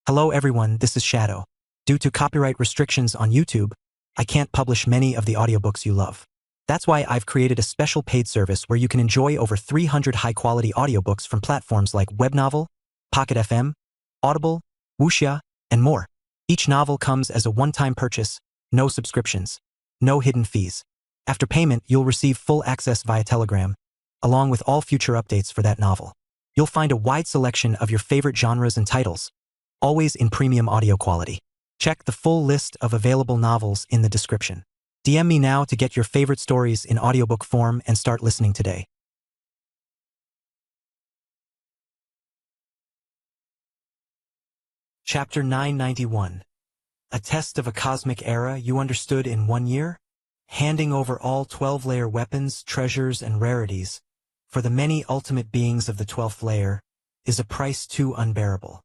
Hello everyone, this is Shadow. Due to copyright restrictions on YouTube, I can't publish many of the audiobooks you love. That's why I've created a special paid service where you can enjoy over 300 high-quality audiobooks from platforms like Webnovel, Pocket FM, Audible, Wuxia, and more. Each novel comes as a one-time purchase, no subscriptions, no hidden fees. After payment, you'll receive full access via Telegram, along with all future updates for that novel. You'll find a wide selection of your favorite genres and titles, always in premium audio quality. Check the full list of available novels in the description. DM me now to get your favorite stories in audiobook form and start listening today. Chapter 991. A Test of a Cosmic Era You Understood in 1 Year? Handing over all 12-layer weapons, treasures, and rarities for the many ultimate beings of the 12th layer is a price too unbearable.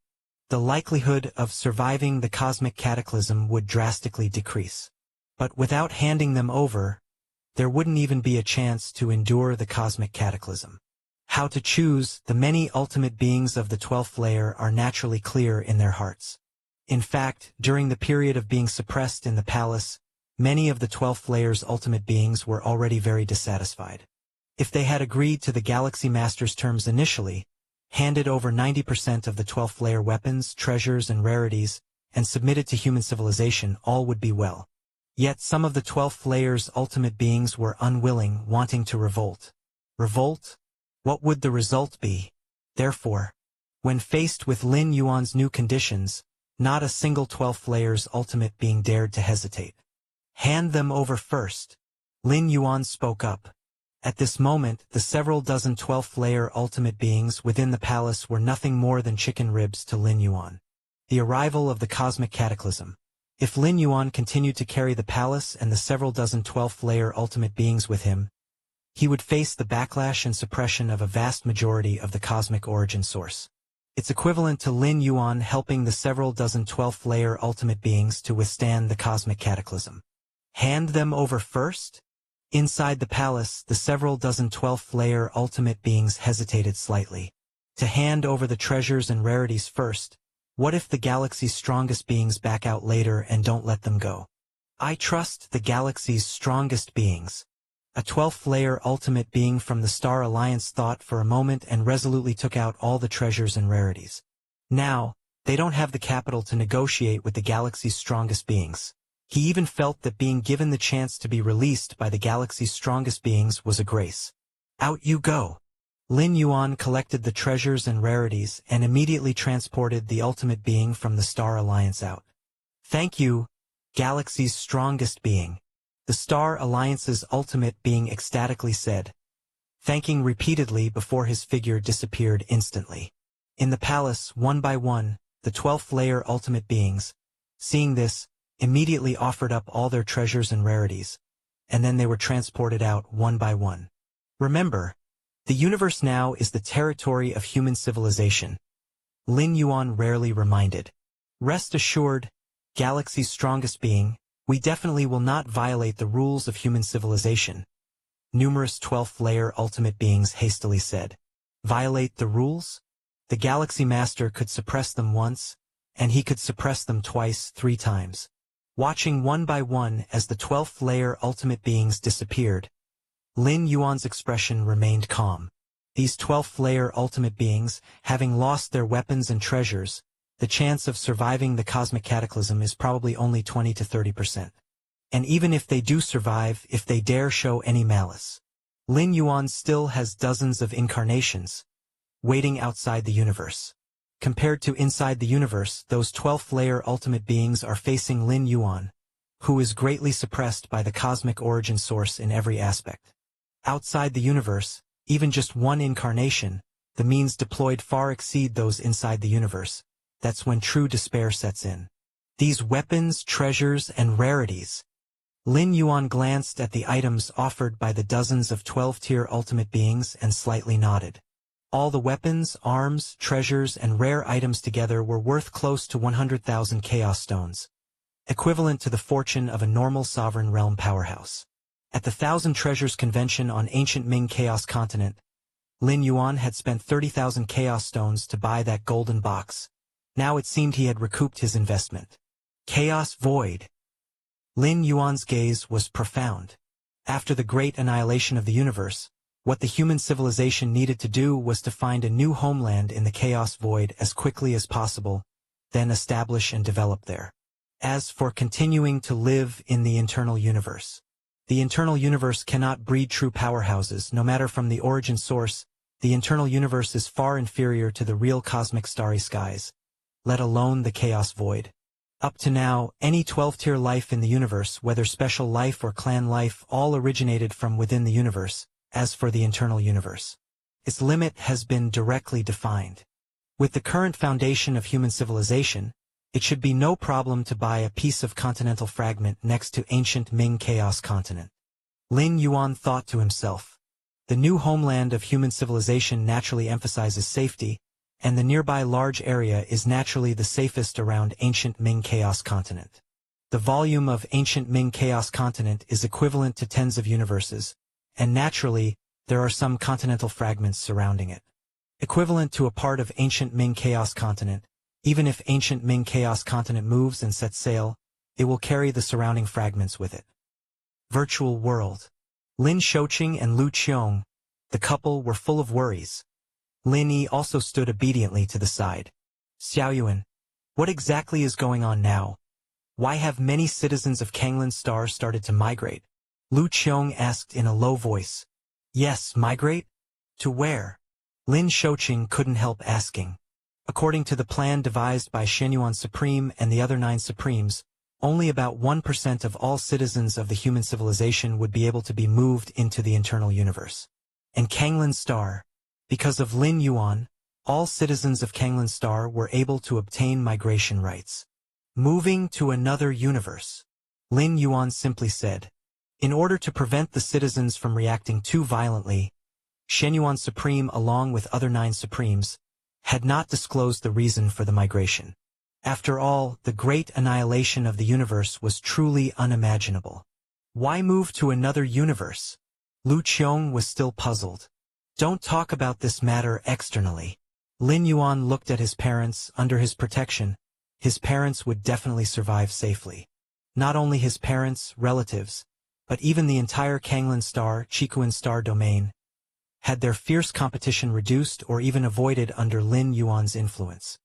The likelihood of surviving the cosmic cataclysm would drastically decrease. But without handing them over, there wouldn't even be a chance to endure the cosmic cataclysm. How to choose the many ultimate beings of the 12th layer are naturally clear in their hearts. In fact, during the period of being suppressed in the palace, many of the 12th layer's ultimate beings were already very dissatisfied. If they had agreed to the Galaxy Master's terms initially, handed over 90% of the 12th layer weapons, treasures, and rarities, and submitted to human civilization, all would be well. Yet some of the 12th layer's ultimate beings were unwilling, wanting to revolt. Revolt? What would the result be? Therefore, when faced with Lin Yuan's new conditions, not a single 12th layer's ultimate being dared to hesitate. Hand them over first. Lin Yuan spoke up. At this moment, the several dozen 12th layer ultimate beings within the palace were nothing more than chicken ribs to Lin Yuan. The arrival of the cosmic cataclysm. If Lin Yuan continued to carry the palace and the several dozen 12th layer ultimate beings with him, he would face the backlash and suppression of a vast majority of the cosmic origin source. It's equivalent to Lin Yuan helping the several dozen 12th layer ultimate beings to withstand the cosmic cataclysm. Hand them over first? Inside the palace, the several dozen 12th layer ultimate beings hesitated slightly. To hand over the treasures and rarities first, what if the galaxy's strongest beings back out later and don't let them go? I trust the galaxy's strongest beings. A 12th layer ultimate being from the Star Alliance thought for a moment and resolutely took out all the treasures and rarities. Now, they don't have the capital to negotiate with the galaxy's strongest beings. He even felt that being given the chance to be released by the galaxy's strongest beings was a grace. Out you go. Lin Yuan collected the treasures and rarities and immediately transported the ultimate being from the Star Alliance out. Thank you, galaxy's strongest being. The Star Alliance's ultimate being ecstatically said, thanking repeatedly before his figure disappeared instantly. In the palace, one by one, the 12th layer ultimate beings, seeing this, immediately offered up all their treasures and rarities, and then they were transported out one by one. Remember, the universe now is the territory of human civilization. Lin Yuan rarely reminded. Rest assured, galaxy's strongest being, we definitely will not violate the rules of human civilization. Numerous 12th layer ultimate beings hastily said. Violate the rules? The Galaxy Master could suppress them once, and he could suppress them twice, 3 times. Watching one by one as the 12th layer ultimate beings disappeared, Lin Yuan's expression remained calm. These 12th layer ultimate beings, having lost their weapons and treasures, the chance of surviving the cosmic cataclysm is probably only 20 to 30%. And even if they do survive, if they dare show any malice, Lin Yuan still has dozens of incarnations waiting outside the universe. Compared to inside the universe, those 12th layer ultimate beings are facing Lin Yuan, who is greatly suppressed by the cosmic origin source in every aspect. Outside the universe, even just one incarnation, the means deployed far exceed those inside the universe. That's when true despair sets in. These weapons, treasures, and rarities. Lin Yuan glanced at the items offered by the dozens of 12-tier ultimate beings and slightly nodded. All the weapons, arms, treasures, and rare items together were worth close to 100,000 Chaos Stones, equivalent to the fortune of a normal sovereign realm powerhouse. At the Thousand Treasures Convention on ancient Ming Chaos Continent, Lin Yuan had spent 30,000 Chaos Stones to buy that golden box, Now it seemed he had recouped his investment. Chaos void. Lin Yuan's gaze was profound. After the great annihilation of the universe, what the human civilization needed to do was to find a new homeland in the chaos void as quickly as possible, then establish and develop there. As for continuing to live in the internal universe, the internal universe cannot breed true powerhouses, no matter from the origin source. The internal universe is far inferior to the real cosmic starry skies, let alone the chaos void. Up to now, any 12-tier life in the universe, whether special life or clan life, all originated from within the universe. As for the internal universe, its limit has been directly defined. With the current foundation of human civilization, it should be no problem to buy a piece of continental fragment next to ancient Ming Chaos continent. Lin Yuan thought to himself. The new homeland of human civilization naturally emphasizes safety, and the nearby large area is naturally the safest around ancient Ming Chaos continent. The volume of ancient Ming Chaos continent is equivalent to tens of universes, and naturally, there are some continental fragments surrounding it. Equivalent to a part of ancient Ming Chaos continent, even if ancient Ming Chaos continent moves and sets sail, it will carry the surrounding fragments with it. Virtual world. Lin Shouqing and Lu Qiong, the couple, were full of worries. Lin Yi also stood obediently to the side. Xiaoyuan, what exactly is going on now? Why have many citizens of Kanglan Star started to migrate? Lu Qiong asked in a low voice. Yes, migrate? To where? Lin Shouqing couldn't help asking. According to the plan devised by Shenyuan Supreme and the other 9 Supremes, only about 1% of all citizens of the human civilization would be able to be moved into the internal universe. And Kanglan Star, because of Lin Yuan, all citizens of Kanglan Star were able to obtain migration rights. Moving to another universe. Lin Yuan simply said. In order to prevent the citizens from reacting too violently, Shenyuan Supreme, along with other 9 Supremes, had not disclosed the reason for the migration. After all, the great annihilation of the universe was truly unimaginable. Why move to another universe? Lu Qiong was still puzzled. Don't talk about this matter externally. Lin Yuan looked at his parents. Under his protection, his parents would definitely survive safely. Not only his parents, relatives, but even the entire Kanglan Star, Chikuan Star domain, had their fierce competition reduced or even avoided under Lin Yuan's influence.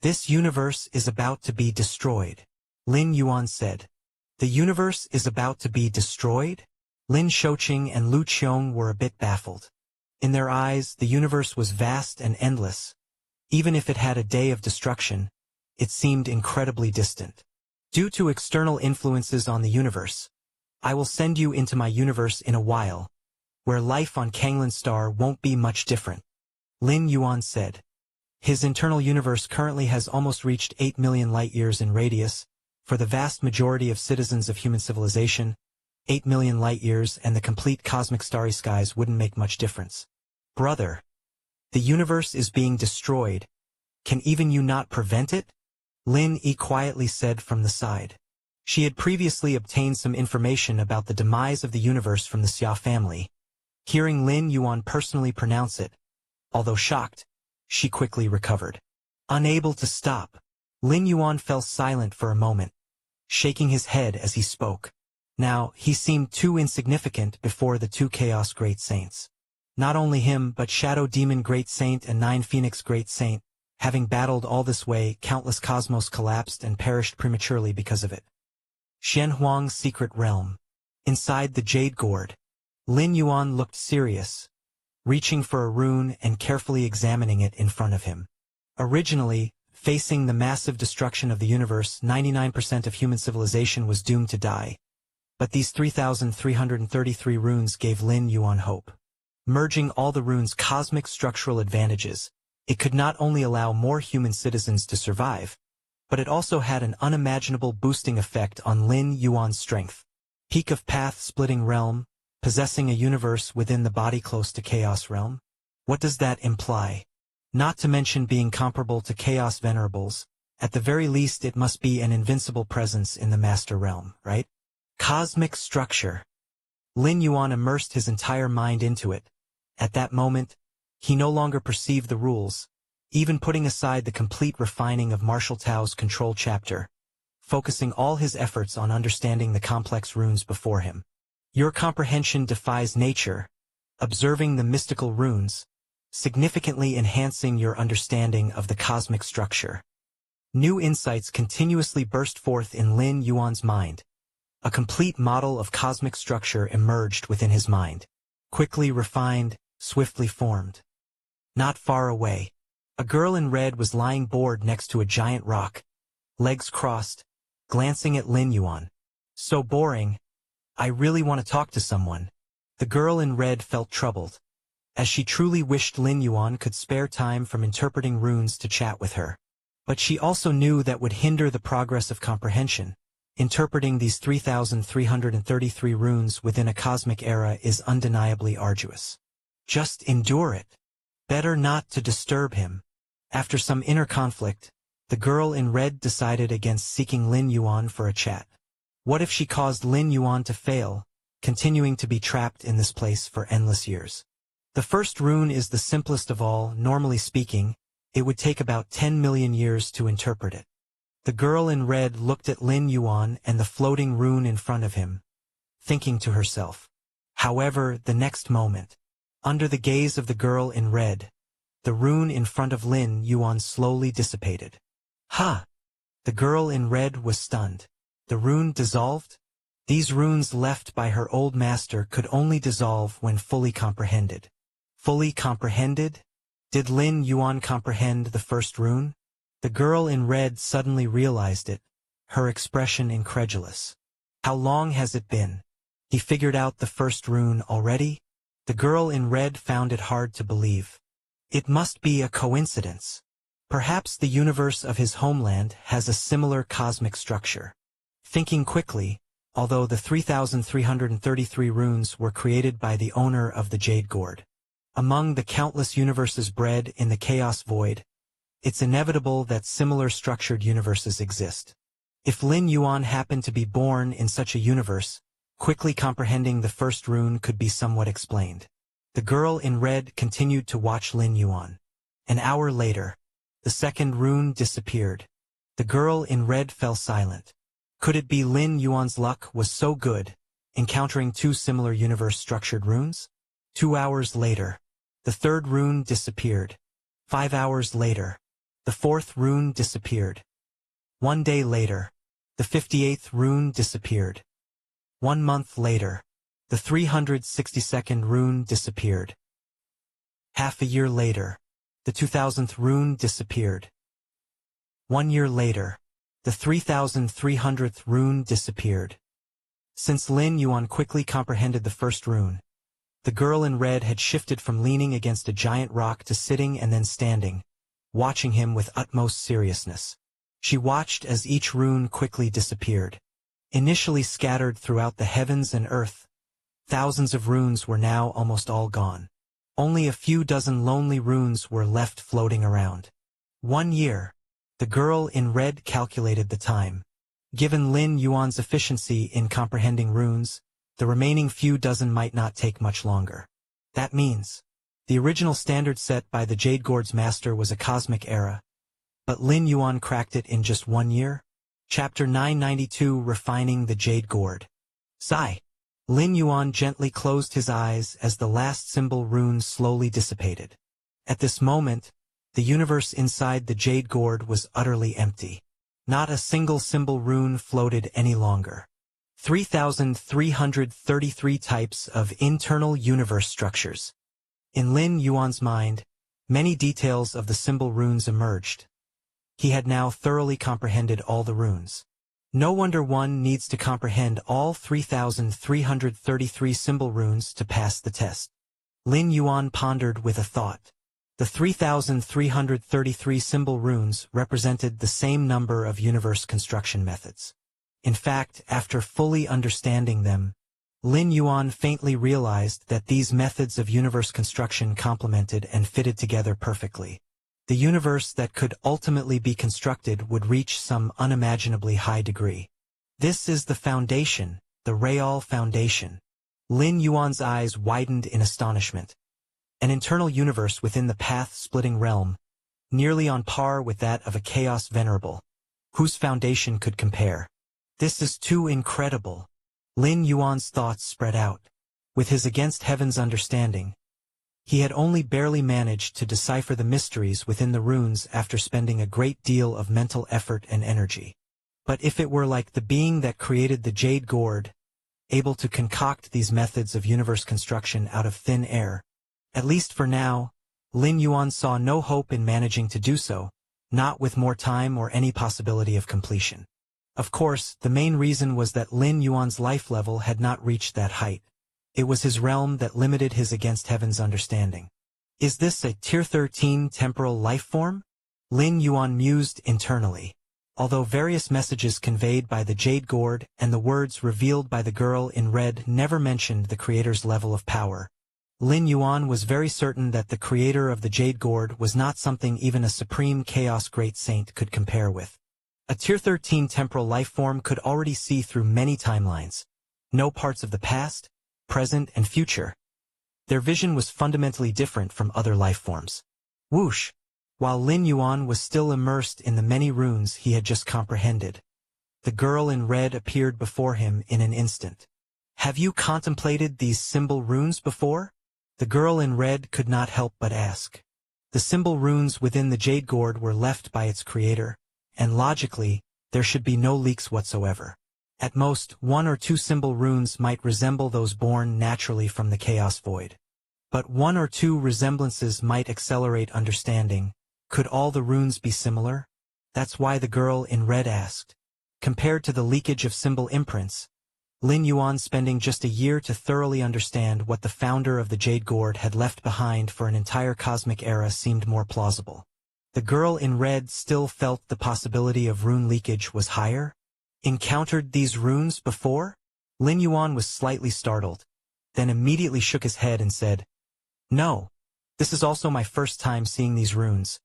This universe is about to be destroyed, Lin Yuan said. The universe is about to be destroyed? Lin Shouqing and Lu Qiong were a bit baffled. In their eyes, the universe was vast and endless. Even if it had a day of destruction, it seemed incredibly distant. Due to external influences on the universe, I will send you into my universe in a while, where life on Kanglan Star won't be much different, Lin Yuan said. His internal universe currently has almost reached 8 million light-years in radius. For the vast majority of citizens of human civilization, 8 million light-years and the complete cosmic starry skies wouldn't make much difference. Brother, the universe is being destroyed. Can even you not prevent it? Lin Yi quietly said from the side. She had previously obtained some information about the demise of the universe from the Xia family. Hearing Lin Yuan personally pronounce it, although shocked, she quickly recovered. Unable to stop, Lin Yuan fell silent for a moment, shaking his head as he spoke. Now, he seemed too insignificant before the 2 Chaos Great Saints. Not only him but Shadow Demon Great Saint and 9 Phoenix Great Saint, having battled all this way, countless cosmos collapsed and perished prematurely because of it. Shenhuang's secret realm. Inside the Jade Gourd, Lin Yuan looked serious, reaching for a rune and carefully examining it in front of him. Originally, facing the massive destruction of the universe, 99% of human civilization was doomed to die. But these 3,333 runes gave Lin Yuan hope. Merging all the runes' cosmic structural advantages, it could not only allow more human citizens to survive, but it also had an unimaginable boosting effect on Lin Yuan's strength. Peak of path-splitting realm, possessing a universe within the body close to Chaos Realm? What does that imply? Not to mention being comparable to Chaos Venerables, at the very least it must be an invincible presence in the Master Realm, right? Cosmic structure. Lin Yuan immersed his entire mind into it. At that moment, he no longer perceived the rules, even putting aside the complete refining of Marshall Tao's control chapter, focusing all his efforts on understanding the complex runes before him. Your comprehension defies nature, observing the mystical runes, significantly enhancing your understanding of the cosmic structure. New insights continuously burst forth in Lin Yuan's mind. A complete model of cosmic structure emerged within his mind, quickly refined, swiftly formed. Not far away, a girl in red was lying bored next to a giant rock, legs crossed, glancing at Lin Yuan. So boring. I really want to talk to someone. The girl in red felt troubled, as she truly wished Lin Yuan could spare time from interpreting runes to chat with her. But she also knew that would hinder the progress of comprehension. Interpreting these 3,333 runes within a cosmic era is undeniably arduous. Just endure it. Better not to disturb him. After some inner conflict, the girl in red decided against seeking Lin Yuan for a chat. What if she caused Lin Yuan to fail, continuing to be trapped in this place for endless years? The first rune is the simplest of all. Normally speaking, it would take about 10 million years to interpret it. The girl in red looked at Lin Yuan and the floating rune in front of him, thinking to herself. However, the next moment, under the gaze of the girl in red, the rune in front of Lin Yuan slowly dissipated. Ha! The girl in red was stunned. The rune dissolved? These runes left by her old master could only dissolve when fully comprehended. Fully comprehended? Did Lin Yuan comprehend the first rune? The girl in red suddenly realized it, her expression incredulous. How long has it been? He figured out the first rune already? The girl in red found it hard to believe. It must be a coincidence. Perhaps the universe of his homeland has a similar cosmic structure. Thinking quickly, although the 3,333 runes were created by the owner of the Jade Gourd. Among the countless universes bred in the chaos void, it's inevitable that similar structured universes exist. If Lin Yuan happened to be born in such a universe, quickly comprehending the first rune could be somewhat explained. The girl in red continued to watch Lin Yuan. An hour later, the second rune disappeared. The girl in red fell silent. Could it be Lin Yuan's luck was so good, encountering two similar universe-structured runes? 2 hours later, the third rune disappeared. 5 hours later, the fourth rune disappeared. 1 day later, the 58th rune disappeared. 1 month later, the 362nd rune disappeared. Half a year later, the 2000th rune disappeared. 1 year later, the 3,300th rune disappeared. Since Lin Yuan quickly comprehended the first rune, the girl in red had shifted from leaning against a giant rock to sitting and then standing, watching him with utmost seriousness. She watched as each rune quickly disappeared. Initially scattered throughout the heavens and earth, thousands of runes were now almost all gone. Only a few dozen lonely runes were left floating around. 1 year. The girl in red calculated the time. Given Lin Yuan's efficiency in comprehending runes, the remaining few dozen might not take much longer. That means, the original standard set by the Jade Gourd's master was a cosmic era, but Lin Yuan cracked it in just 1 year? Chapter 992 Refining the Jade Gourd. Sigh. Lin Yuan gently closed his eyes as the last symbol rune slowly dissipated. At this moment, the universe inside the Jade Gourd was utterly empty. Not a single symbol rune floated any longer. 3,333 types of internal universe structures. In Lin Yuan's mind, many details of the symbol runes emerged. He had now thoroughly comprehended all the runes. No wonder one needs to comprehend all 3,333 symbol runes to pass the test. Lin Yuan pondered with a thought. The 3,333 symbol runes represented the same number of universe construction methods. In fact, after fully understanding them, Lin Yuan faintly realized that these methods of universe construction complemented and fitted together perfectly. The universe that could ultimately be constructed would reach some unimaginably high degree. This is the foundation, the Real Foundation. Lin Yuan's eyes widened in astonishment. An internal universe within the path-splitting realm. nearly on par with that of a chaos venerable, whose foundation could compare. This is too incredible. Lin Yuan's thoughts spread out. With his against heaven's understanding, he had only barely managed to decipher the mysteries within the runes after spending a great deal of mental effort and energy. But if it were like the being that created the jade gourd, able to concoct these methods of universe construction out of thin air, at least for now, Lin Yuan saw no hope in managing to do so, not with more time or any possibility of completion. Of course, the main reason was that Lin Yuan's life level had not reached that height. It was his realm that limited his against heaven's understanding. Is this a Tier 13 temporal life form? Lin Yuan mused internally. Although various messages conveyed by the jade gourd and the words revealed by the girl in red never mentioned the creator's level of power, Lin Yuan was very certain that the creator of the jade gourd was not something even a supreme chaos great saint could compare with. A Tier 13 temporal life form could already see through many timelines, know parts of the past, present, and future. Their vision was fundamentally different from other life forms. Whoosh! While Lin Yuan was still immersed in the many runes he had just comprehended, the girl in red appeared before him in an instant. Have you contemplated these symbol runes before? The girl in red could not help but ask. The symbol runes within the jade gourd were left by its creator, and logically, there should be no leaks whatsoever. At most, one or two symbol runes might resemble those born naturally from the chaos void. But one or two resemblances might accelerate understanding. Could all the runes be similar? That's why the girl in red asked. Compared to the leakage of symbol imprints, Lin Yuan spending just a year to thoroughly understand what the founder of the jade gourd had left behind for an entire cosmic era seemed more plausible. The girl in red still felt the possibility of rune leakage was higher. Encountered these runes before? Lin Yuan was slightly startled, then immediately shook his head and said, "No, this is also my first time seeing these runes.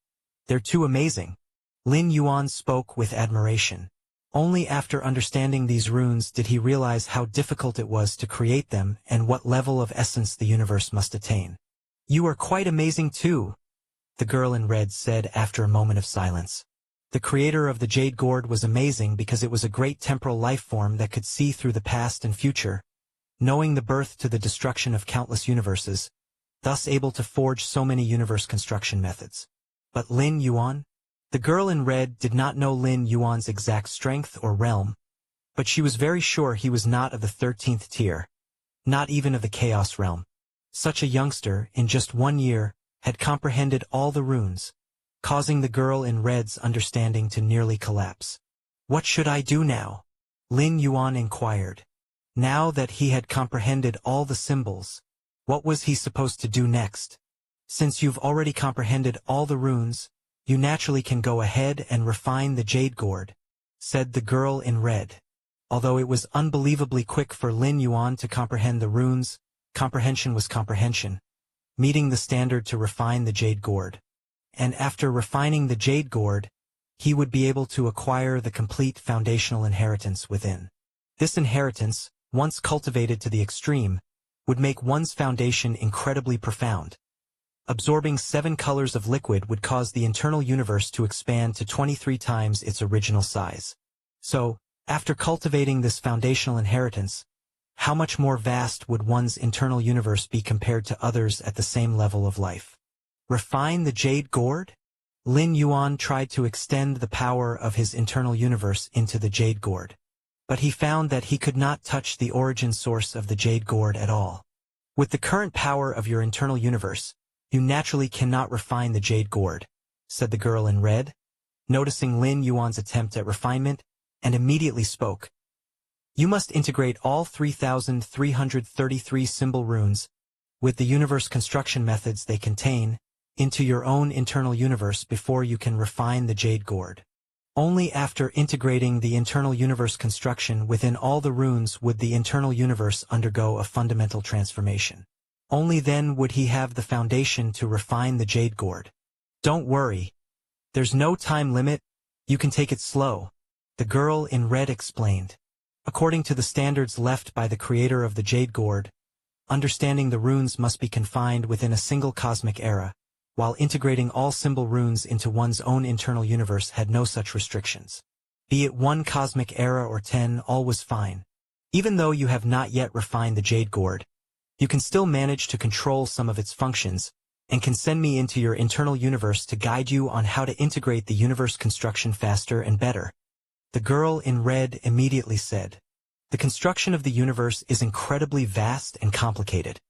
They're too amazing." Lin Yuan spoke with admiration. Only after understanding these runes did he realize how difficult it was to create them and what level of essence the universe must attain. "You are quite amazing too," the girl in red said after a moment of silence. The creator of the jade gourd was amazing because it was a great temporal life form that could see through the past and future, knowing the birth to the destruction of countless universes, thus able to forge so many universe construction methods. But Lin Yuan? The girl in red did not know Lin Yuan's exact strength or realm, but she was very sure he was not of the 13th tier, not even of the chaos realm. Such a youngster, in just 1 year, had comprehended all the runes, causing the girl in red's understanding to nearly collapse. "What should I do now?" Lin Yuan inquired. Now that he had comprehended all the symbols, what was he supposed to do next? "Since you've already comprehended all the runes, you naturally can go ahead and refine the jade gourd," said the girl in red. Although it was unbelievably quick for Lin Yuan to comprehend the runes, comprehension was comprehension, meeting the standard to refine the jade gourd. And after refining the jade gourd, he would be able to acquire the complete foundational inheritance within. This inheritance, once cultivated to the extreme, would make one's foundation incredibly profound. Absorbing 7 colors of liquid would cause the internal universe to expand to 23 times its original size. So, after cultivating this foundational inheritance, how much more vast would one's internal universe be compared to others at the same level of life? Refine the jade gourd? Lin Yuan tried to extend the power of his internal universe into the jade gourd, but he found that he could not touch the origin source of the jade gourd at all. With the current power of your internal universe, you naturally cannot refine the jade gourd, said the girl in red, noticing Lin Yuan's attempt at refinement, and immediately spoke. You must integrate all 3,333 symbol runes, with the universe construction methods they contain, into your own internal universe before you can refine the jade gourd. Only after integrating the internal universe construction within all the runes would the internal universe undergo a fundamental transformation. Only then would he have the foundation to refine the jade gourd. Don't worry. There's no time limit, you can take it slow, the girl in red explained. According to the standards left by the creator of the jade gourd, understanding the runes must be confined within a single cosmic era, while integrating all symbol runes into one's own internal universe had no such restrictions. Be it 1 cosmic era or 10, all was fine. Even though you have not yet refined the Jade Gourd, you can still manage to control some of its functions, and can send me into your internal universe to guide you on how to integrate the universe construction faster and better. The girl in red immediately said, "The construction of the universe is incredibly vast and complicated.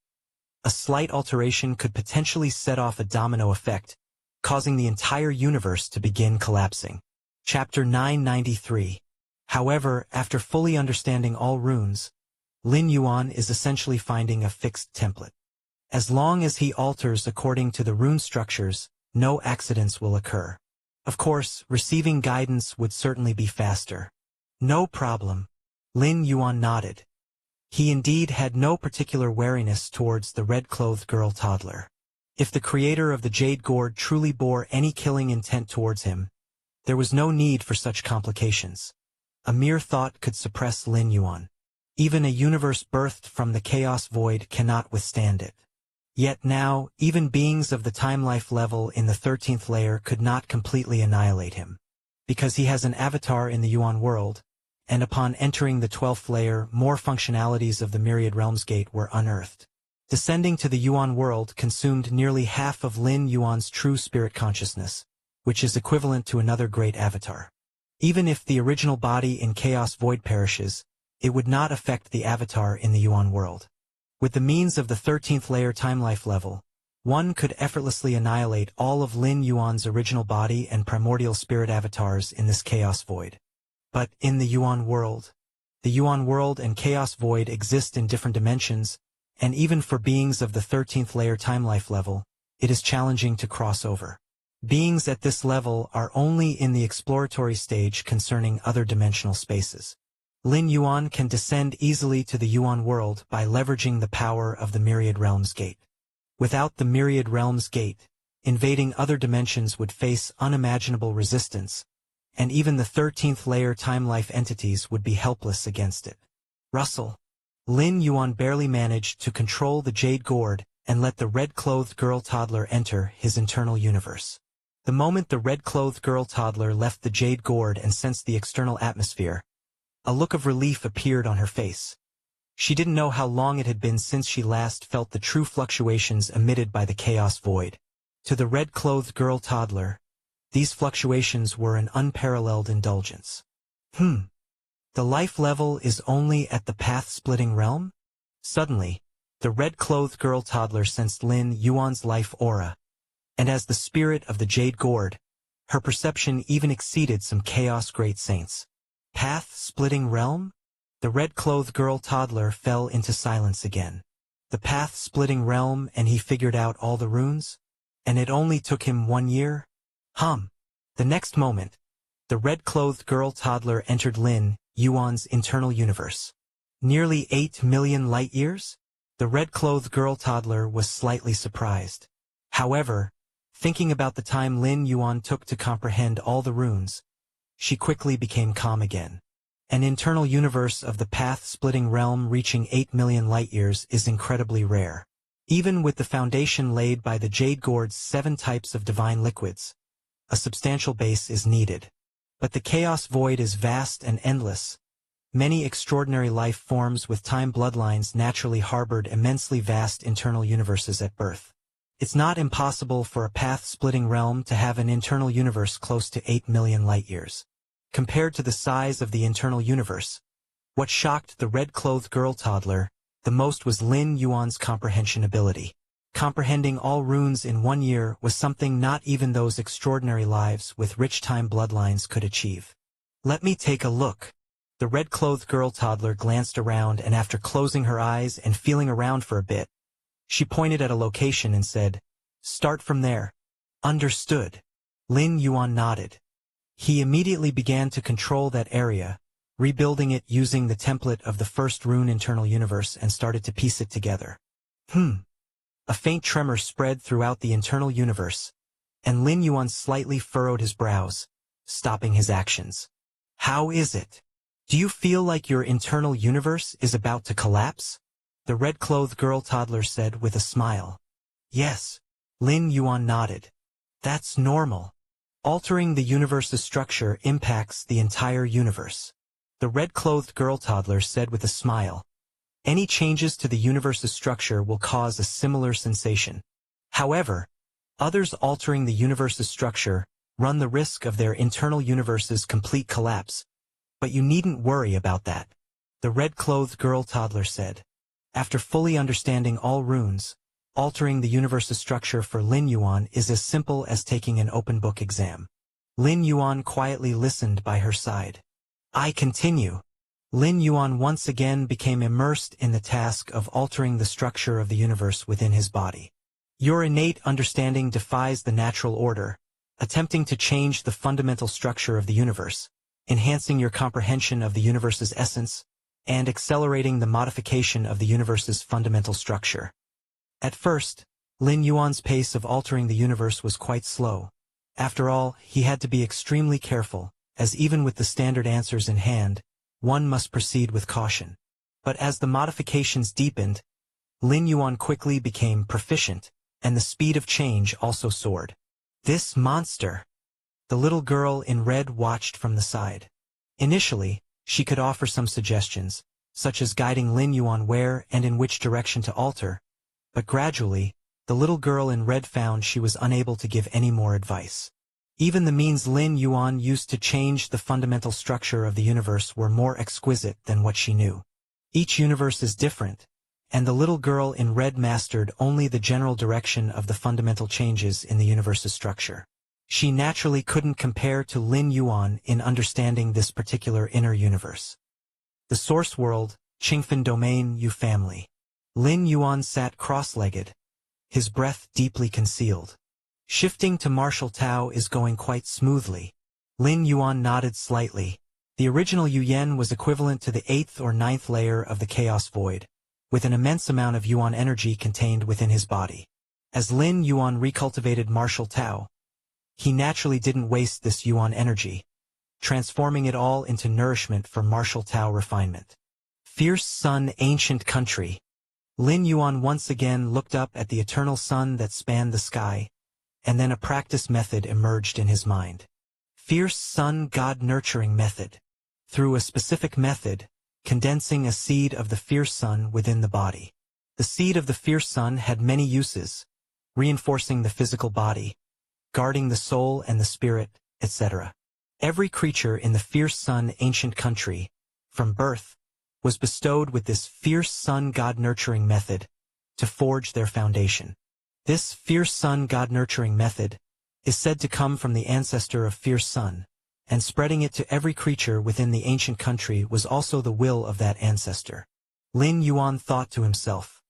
A slight alteration could potentially set off a domino effect, causing the entire universe to begin collapsing." Chapter 993. However, after fully understanding all runes, Lin Yuan is essentially finding a fixed template. As long as he alters according to the rune structures, no accidents will occur. Of course, receiving guidance would certainly be faster. No problem. Lin Yuan nodded. He indeed had no particular wariness towards the red-clothed girl toddler. If the creator of the Jade Gourd truly bore any killing intent towards him, there was no need for such complications. A mere thought could suppress Lin Yuan. Even a universe birthed from the chaos void cannot withstand it. Yet now, even beings of the time-life level in the 13th layer could not completely annihilate him. Because he has an avatar in the Yuan world, and upon entering the 12th layer, more functionalities of the Myriad Realms Gate were unearthed. Descending to the Yuan world consumed nearly half of Lin Yuan's true spirit consciousness, which is equivalent to another great avatar. Even if the original body in Chaos Void perishes, it would not affect the avatar in the Yuan world. With the means of the 13th layer time-life level, one could effortlessly annihilate all of Lin Yuan's original body and primordial spirit avatars in this Chaos Void. But in the Yuan world and Chaos Void exist in different dimensions, and even for beings of the 13th layer time-life level, it is challenging to cross over. Beings at this level are only in the exploratory stage concerning other dimensional spaces. Lin Yuan can descend easily to the Yuan world by leveraging the power of the Myriad Realms Gate. Without the Myriad Realms Gate, invading other dimensions would face unimaginable resistance, and even the 13th layer time-life entities would be helpless against it. Russell. Lin Yuan barely managed to control the Jade Gourd and let the red-clothed girl toddler enter his internal universe. The moment the red-clothed girl toddler left the Jade Gourd and sensed the external atmosphere, a look of relief appeared on her face. She didn't know how long it had been since she last felt the true fluctuations emitted by the Chaos Void. To the red-clothed girl toddler, these fluctuations were an unparalleled indulgence. The life level is only at the path-splitting realm? Suddenly, the red-clothed girl toddler sensed Lin Yuan's life aura, and as the spirit of the Jade Gourd, her perception even exceeded some Chaos Great Saints. Path-splitting realm? The red-clothed girl toddler fell into silence again. The path-splitting realm, and he figured out all the runes? And it only took him 1 year? The next moment, the red-clothed girl toddler entered Lin Yuan's internal universe. Nearly 8 million light-years? The red-clothed girl toddler was slightly surprised. However, thinking about the time Lin Yuan took to comprehend all the runes, she quickly became calm again. An internal universe of the path-splitting realm reaching 8 million light-years is incredibly rare. Even with the foundation laid by the Jade Gourd's 7 types of divine liquids, a substantial base is needed. But the Chaos Void is vast and endless. Many extraordinary life forms with time bloodlines naturally harbored immensely vast internal universes at birth. It's not impossible for a path-splitting realm to have an internal universe close to 8 million light-years. Compared to the size of the internal universe, what shocked the red-clothed girl toddler the most was Lin Yuan's comprehension ability. Comprehending all runes in 1 year was something not even those extraordinary lives with rich time bloodlines could achieve. Let me take a look. The red-clothed girl toddler glanced around, and after closing her eyes and feeling around for a bit, she pointed at a location and said, "Start from there." Understood. Lin Yuan nodded. He immediately began to control that area, rebuilding it using the template of the first rune internal universe, and started to piece it together. A faint tremor spread throughout the internal universe, and Lin Yuan slightly furrowed his brows, stopping his actions. How is it? Do you feel like your internal universe is about to collapse? The red-clothed girl toddler said with a smile. Yes. Lin Yuan nodded. That's normal. Altering the universe's structure impacts the entire universe. The red-clothed girl toddler said with a smile. Any changes to the universe's structure will cause a similar sensation. However, others altering the universe's structure run the risk of their internal universe's complete collapse. But you needn't worry about that, the red-clothed girl toddler said. After fully understanding all runes, altering the universe's structure for Lin Yuan is as simple as taking an open book exam. Lin Yuan quietly listened by her side. I continue. Lin Yuan once again became immersed in the task of altering the structure of the universe within his body. Your innate understanding defies the natural order, attempting to change the fundamental structure of the universe, enhancing your comprehension of the universe's essence, and accelerating the modification of the universe's fundamental structure. At first, Lin Yuan's pace of altering the universe was quite slow. After all, he had to be extremely careful, as even with the standard answers in hand, one must proceed with caution. But as the modifications deepened, Lin Yuan quickly became proficient, and the speed of change also soared. This monster! The little girl in red watched from the side. Initially, she could offer some suggestions, such as guiding Lin Yuan where and in which direction to alter, but gradually, the little girl in red found she was unable to give any more advice. Even the means Lin Yuan used to change the fundamental structure of the universe were more exquisite than what she knew. Each universe is different, and the little girl in red mastered only the general direction of the fundamental changes in the universe's structure. She naturally couldn't compare to Lin Yuan in understanding this particular inner universe. The source world, Qingfen domain, Yu family. Lin Yuan sat cross-legged, his breath deeply concealed. Shifting to martial Tao is going quite smoothly. Lin Yuan nodded slightly. The original Yuan was equivalent to the 8th or 9th layer of the Chaos Void, with an immense amount of Yuan energy contained within his body. As Lin Yuan recultivated martial Tao, he naturally didn't waste this Yuan energy, transforming it all into nourishment for martial Tao refinement. Fierce sun, ancient country. Lin Yuan once again looked up at the eternal sun that spanned the sky, and then a practice method emerged in his mind. Fierce sun god nurturing method. Through a specific method, condensing a seed of the fierce sun within the body. The seed of the fierce sun had many uses, reinforcing the physical body, guarding the soul and the spirit, etc. Every creature in the fierce sun ancient country, from birth, was bestowed with this fierce sun god nurturing method to forge their foundation. This fierce sun god nurturing method is said to come from the ancestor of fierce sun, and spreading it to every creature within the ancient country was also the will of that ancestor. Lin Yuan thought to himself,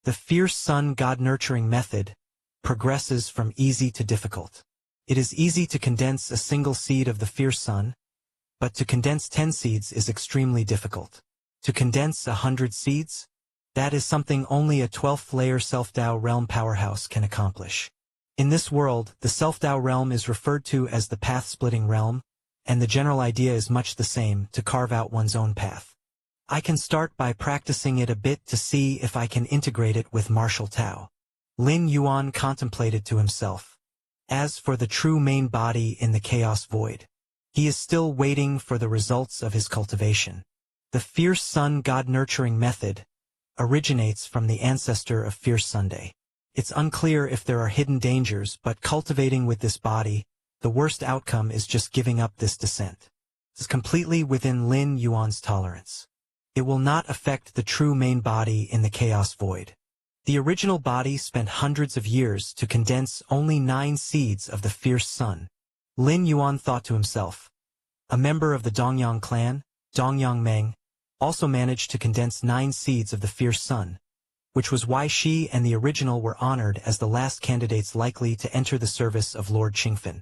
the fierce sun god nurturing method progresses from easy to difficult. It is easy to condense a single seed of the fierce sun, but to condense 10 seeds is extremely difficult. To condense 100 seeds? That is something only a 12th layer Self-Dao realm powerhouse can accomplish. In this world, the Self-Dao realm is referred to as the path-splitting realm, and the general idea is much the same, to carve out one's own path. I can start by practicing it a bit to see if I can integrate it with martial Tao. Lin Yuan contemplated to himself. As for the true main body in the Chaos Void, he is still waiting for the results of his cultivation. The fierce sun god nurturing method originates from the ancestor of fierce Sunday. It's unclear if there are hidden dangers, but cultivating with this body, the worst outcome is just giving up this descent. It's completely within Lin Yuan's tolerance. It will not affect the true main body in the Chaos Void. The original body spent hundreds of years to condense only 9 seeds of the fierce sun. Lin Yuan thought to himself. A member of the Dongyang clan, Dongyang Meng, also managed to condense 9 seeds of the fierce sun, which was why she and the original were honored as the last candidates likely to enter the service of Lord Qingfen.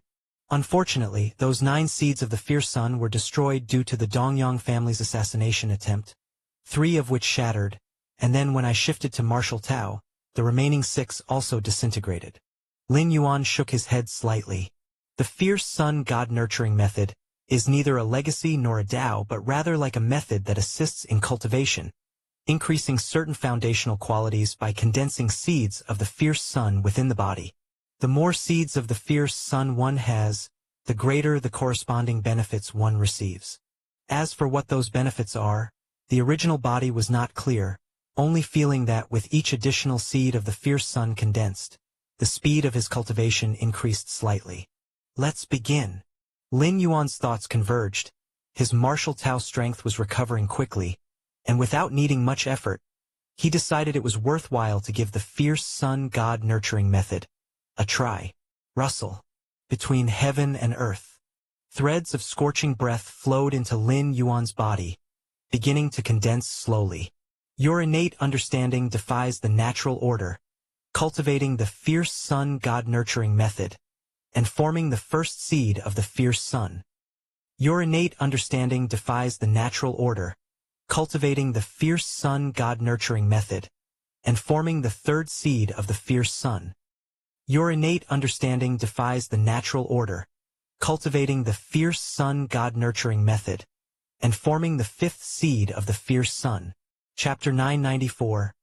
Unfortunately, those 9 seeds of the fierce sun were destroyed due to the Dongyang family's assassination attempt, 3 of which shattered, and then when I shifted to martial Tao, the remaining 6 also disintegrated. Lin Yuan shook his head slightly. The fierce sun god nurturing method is neither a legacy nor a Dao, but rather like a method that assists in cultivation, increasing certain foundational qualities by condensing seeds of the fierce sun within the body. The more seeds of the fierce sun one has, the greater the corresponding benefits one receives. As for what those benefits are, the original body was not clear, only feeling that with each additional seed of the fierce sun condensed, the speed of his cultivation increased slightly. Let's begin. Lin Yuan's thoughts converged. His martial Tao strength was recovering quickly, and without needing much effort, he decided it was worthwhile to give the fierce sun god nurturing method a try. Rustle. Between heaven and earth. Threads of scorching breath flowed into Lin Yuan's body, beginning to condense slowly. Your innate understanding defies the natural order, cultivating the fierce sun god nurturing method, and forming the first seed of the fierce sun. Your innate understanding defies the natural order, cultivating the fierce sun god nurturing method, and forming the third seed of the fierce sun. Your innate understanding defies the natural order, cultivating the fierce sun god nurturing method, and forming the fifth seed of the fierce sun. Chapter 994.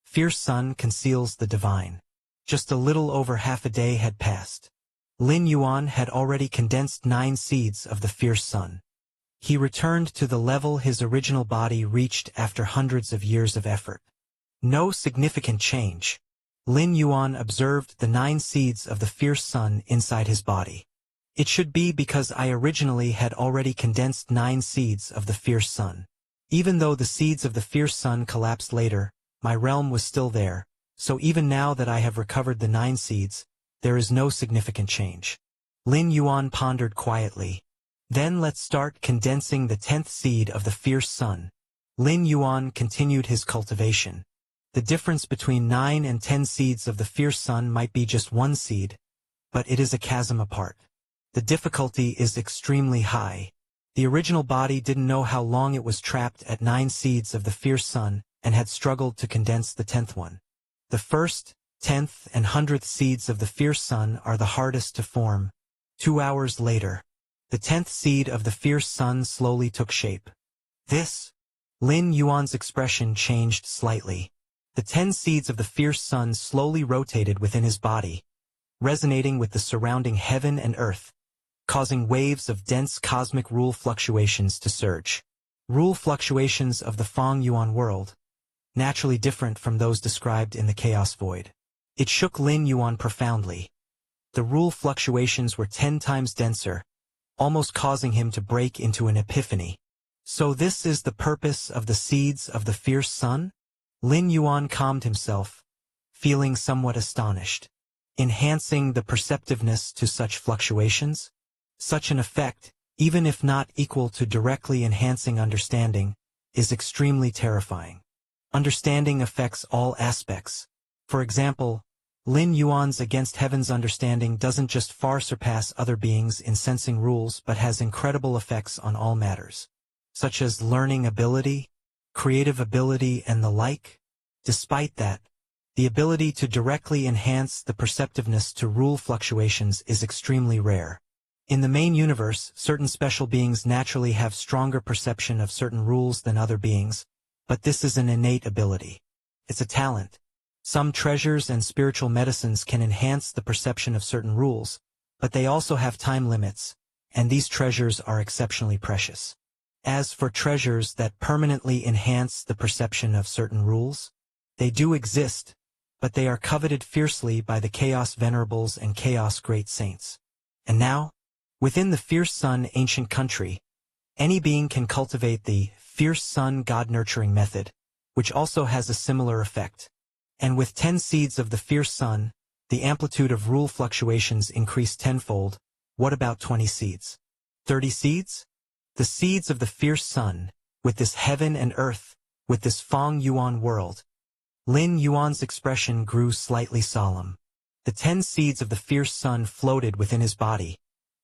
Fierce sun conceals the divine. Just a little over half a day had passed. Lin Yuan had already condensed 9 seeds of the fierce sun. He returned to the level his original body reached after hundreds of years of effort. No significant change. Lin Yuan observed the 9 seeds of the fierce sun inside his body. It should be because I originally had already condensed 9 seeds of the fierce sun. Even though the seeds of the fierce sun collapsed later, my realm was still there, so even now that I have recovered the 9 seeds, there is no significant change. Lin Yuan pondered quietly. Then let's start condensing the 10th seed of the fierce sun. Lin Yuan continued his cultivation. The difference between 9 and 10 seeds of the fierce sun might be just 1 seed, but it is a chasm apart. The difficulty is extremely high. The original body didn't know how long it was trapped at 9 seeds of the fierce sun and had struggled to condense the 10th one. The first, 10th and 100th seeds of the fierce sun are the hardest to form. 2 hours later, the 10th seed of the fierce sun slowly took shape. This? Lin Yuan's expression changed slightly. The 10 seeds of the fierce sun slowly rotated within his body, resonating with the surrounding heaven and earth, causing waves of dense cosmic rule fluctuations to surge. Rule fluctuations of the Feng Yuan world, naturally different from those described in the Chaos Void. It shook Lin Yuan profoundly. The rule fluctuations were 10 times denser, almost causing him to break into an epiphany. So this is the purpose of the seeds of the fierce sun? Lin Yuan calmed himself, feeling somewhat astonished. Enhancing the perceptiveness to such fluctuations? Such an effect, even if not equal to directly enhancing understanding, is extremely terrifying. Understanding affects all aspects. For example, Lin Yuan's against heaven's understanding doesn't just far surpass other beings in sensing rules but has incredible effects on all matters, such as learning ability, creative ability and the like. Despite that, the ability to directly enhance the perceptiveness to rule fluctuations is extremely rare. In the main universe, certain special beings naturally have stronger perception of certain rules than other beings, but this is an innate ability. It's a talent. Some treasures and spiritual medicines can enhance the perception of certain rules, but they also have time limits, and these treasures are exceptionally precious. As for treasures that permanently enhance the perception of certain rules, they do exist, but they are coveted fiercely by the Chaos Venerables and Chaos Great Saints. And now, within the Fierce Sun ancient country, any being can cultivate the Fierce Sun God Nurturing method, which also has a similar effect. And with 10 seeds of the Fierce Sun, the amplitude of rule fluctuations increased tenfold. What about 20 seeds? 30 seeds? The seeds of the Fierce Sun, with this heaven and earth, with this Feng Yuan world. Lin Yuan's expression grew slightly solemn. The 10 seeds of the Fierce Sun floated within his body,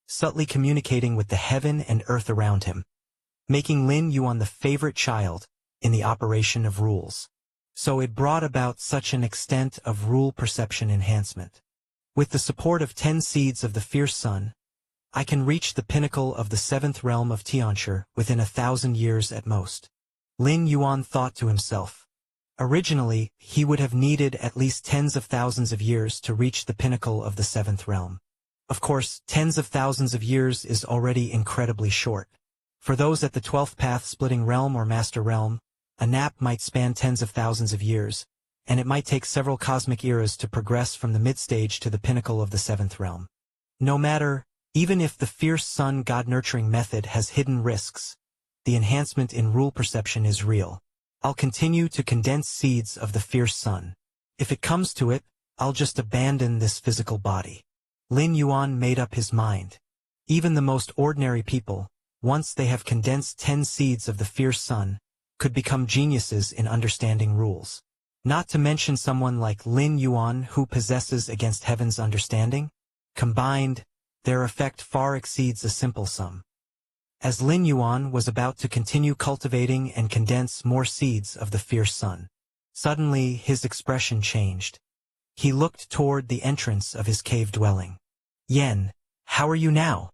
subtly communicating with the heaven and earth around him, making Lin Yuan the favorite child in the operation of rules. So it brought about such an extent of rule perception enhancement. With the support of 10 seeds of the Fierce Sun, I can reach the pinnacle of the 7th realm of Tianshi within 1,000 years at most. Lin Yuan thought to himself. Originally, he would have needed at least tens of thousands of years to reach the pinnacle of the seventh realm. Of course, tens of thousands of years is already incredibly short. For those at the 12th path-splitting realm or master realm, a nap might span tens of thousands of years, and it might take several cosmic eras to progress from the mid-stage to the pinnacle of the seventh realm. No matter, even if the fierce sun god-nurturing method has hidden risks, the enhancement in rule perception is real. I'll continue to condense seeds of the fierce sun. If it comes to it, I'll just abandon this physical body. Lin Yuan made up his mind. Even the most ordinary people, once they have condensed 10 seeds of the fierce sun, could become geniuses in understanding rules. Not to mention someone like Lin Yuan who possesses against heaven's understanding. Combined, their effect far exceeds a simple sum. As Lin Yuan was about to continue cultivating and condense more seeds of the fierce sun, suddenly his expression changed. He looked toward the entrance of his cave dwelling. "Yen, how are you now?"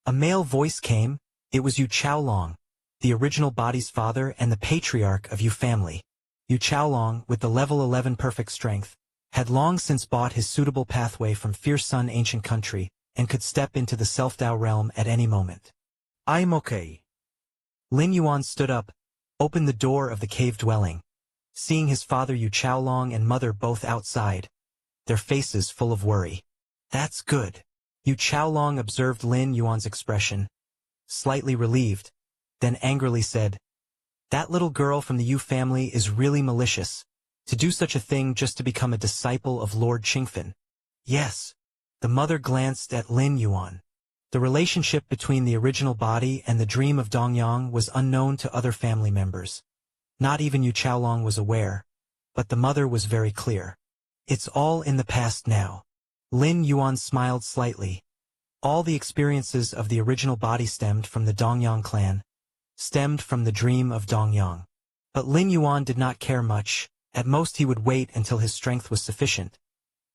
A male voice came. It was Yu Chaolong, the original body's father and the patriarch of Yu family. Yu Chaolong, with the level 11 perfect strength, had long since bought his suitable pathway from Fierce Sun ancient country and could step into the Self-Tao realm at any moment. "I'm okay." Lin Yuan stood up, opened the door of the cave dwelling. Seeing his father Yu Chaolong and mother both outside, their faces full of worry. "That's good." Yu Chaolong observed Lin Yuan's expression, slightly relieved, then angrily said, "That little girl from the Yu family is really malicious, to do such a thing just to become a disciple of Lord Qingfen." "Yes." The mother glanced at Lin Yuan. The relationship between the original body and the dream of Dongyang was unknown to other family members. Not even Yu Chaolong was aware, but the mother was very clear. "It's all in the past now." Lin Yuan smiled slightly. All the experiences of the original body stemmed from the Dongyang clan, stemmed from the dream of Dongyang. But Lin Yuan did not care much. At most he would wait until his strength was sufficient.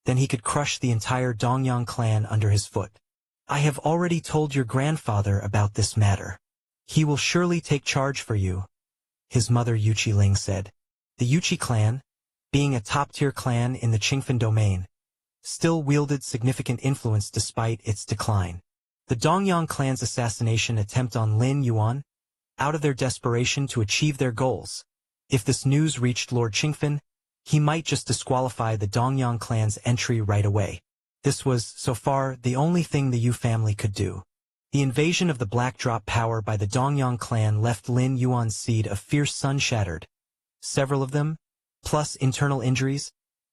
Then he could crush the entire Dongyang clan under his foot. "I have already told your grandfather about this matter. He will surely take charge for you," his mother Yuchi Ling said. The Yuchi clan, being a top-tier clan in the Qingfen domain, still wielded significant influence despite its decline. The Dongyang clan's assassination attempt on Lin Yuan, out of their desperation to achieve their goals. If this news reached Lord Qingfen, he might just disqualify the Dongyang clan's entry right away. This was, so far, the only thing the Yu family could do. The invasion of the Black Drop power by the Dongyang clan left Lin Yuan's seed of fierce sun shattered. Several of them, plus internal injuries,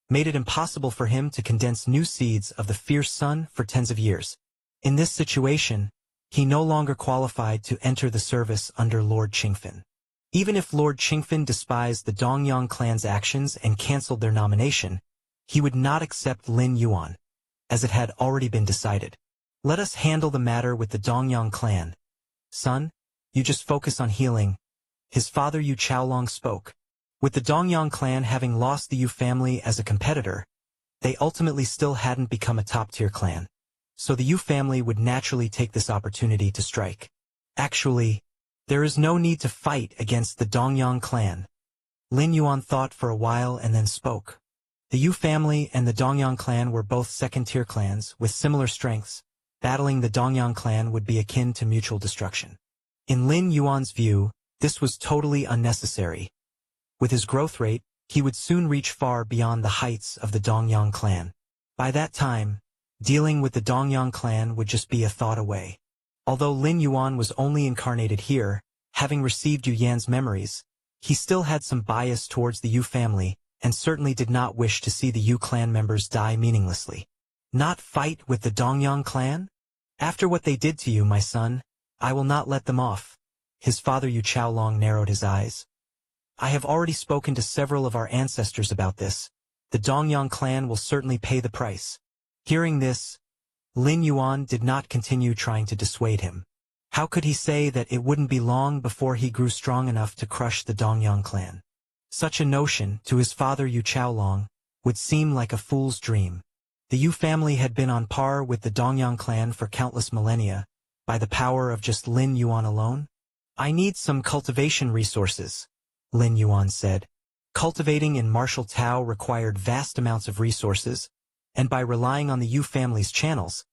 made it impossible for him to condense new seeds of the fierce sun for tens of years. In this situation, he no longer qualified to enter the service under Lord Qingfen. Even if Lord Qingfen despised the Dongyang clan's actions and cancelled their nomination, he would not accept Lin Yuan, as it had already been decided. "Let us handle the matter with the Dongyang clan. Son, you just focus on healing," his father Yu Chaolong spoke. With the Dongyang clan having lost the Yu family as a competitor, they ultimately still hadn't become a top-tier clan. So the Yu family would naturally take this opportunity to strike. "Actually, there is no need to fight against the Dongyang clan." Lin Yuan thought for a while and then spoke. The Yu family and the Dongyang clan were both second-tier clans with similar strengths. Battling the Dongyang clan would be akin to mutual destruction. In Lin Yuan's view, this was totally unnecessary. With his growth rate, he would soon reach far beyond the heights of the Dongyang clan. By that time, dealing with the Dongyang clan would just be a thought away. Although Lin Yuan was only incarnated here, having received Yu Yan's memories, he still had some bias towards the Yu family, and certainly did not wish to see the Yu clan members die meaninglessly. "Not fight with the Dongyang clan? After what they did to you, my son, I will not let them off." His father Yu Chaolong narrowed his eyes. "I have already spoken to several of our ancestors about this. The Dongyang clan will certainly pay the price." Hearing this, Lin Yuan did not continue trying to dissuade him. How could he say that it wouldn't be long before he grew strong enough to crush the Dongyang clan? Such a notion, to his father Yu Chaolong, would seem like a fool's dream. The Yu family had been on par with the Dongyang clan for countless millennia, by the power of just Lin Yuan alone. "I need some cultivation resources," Lin Yuan said. Cultivating in martial Tao required vast amounts of resources, and by relying on the Yu family's channels,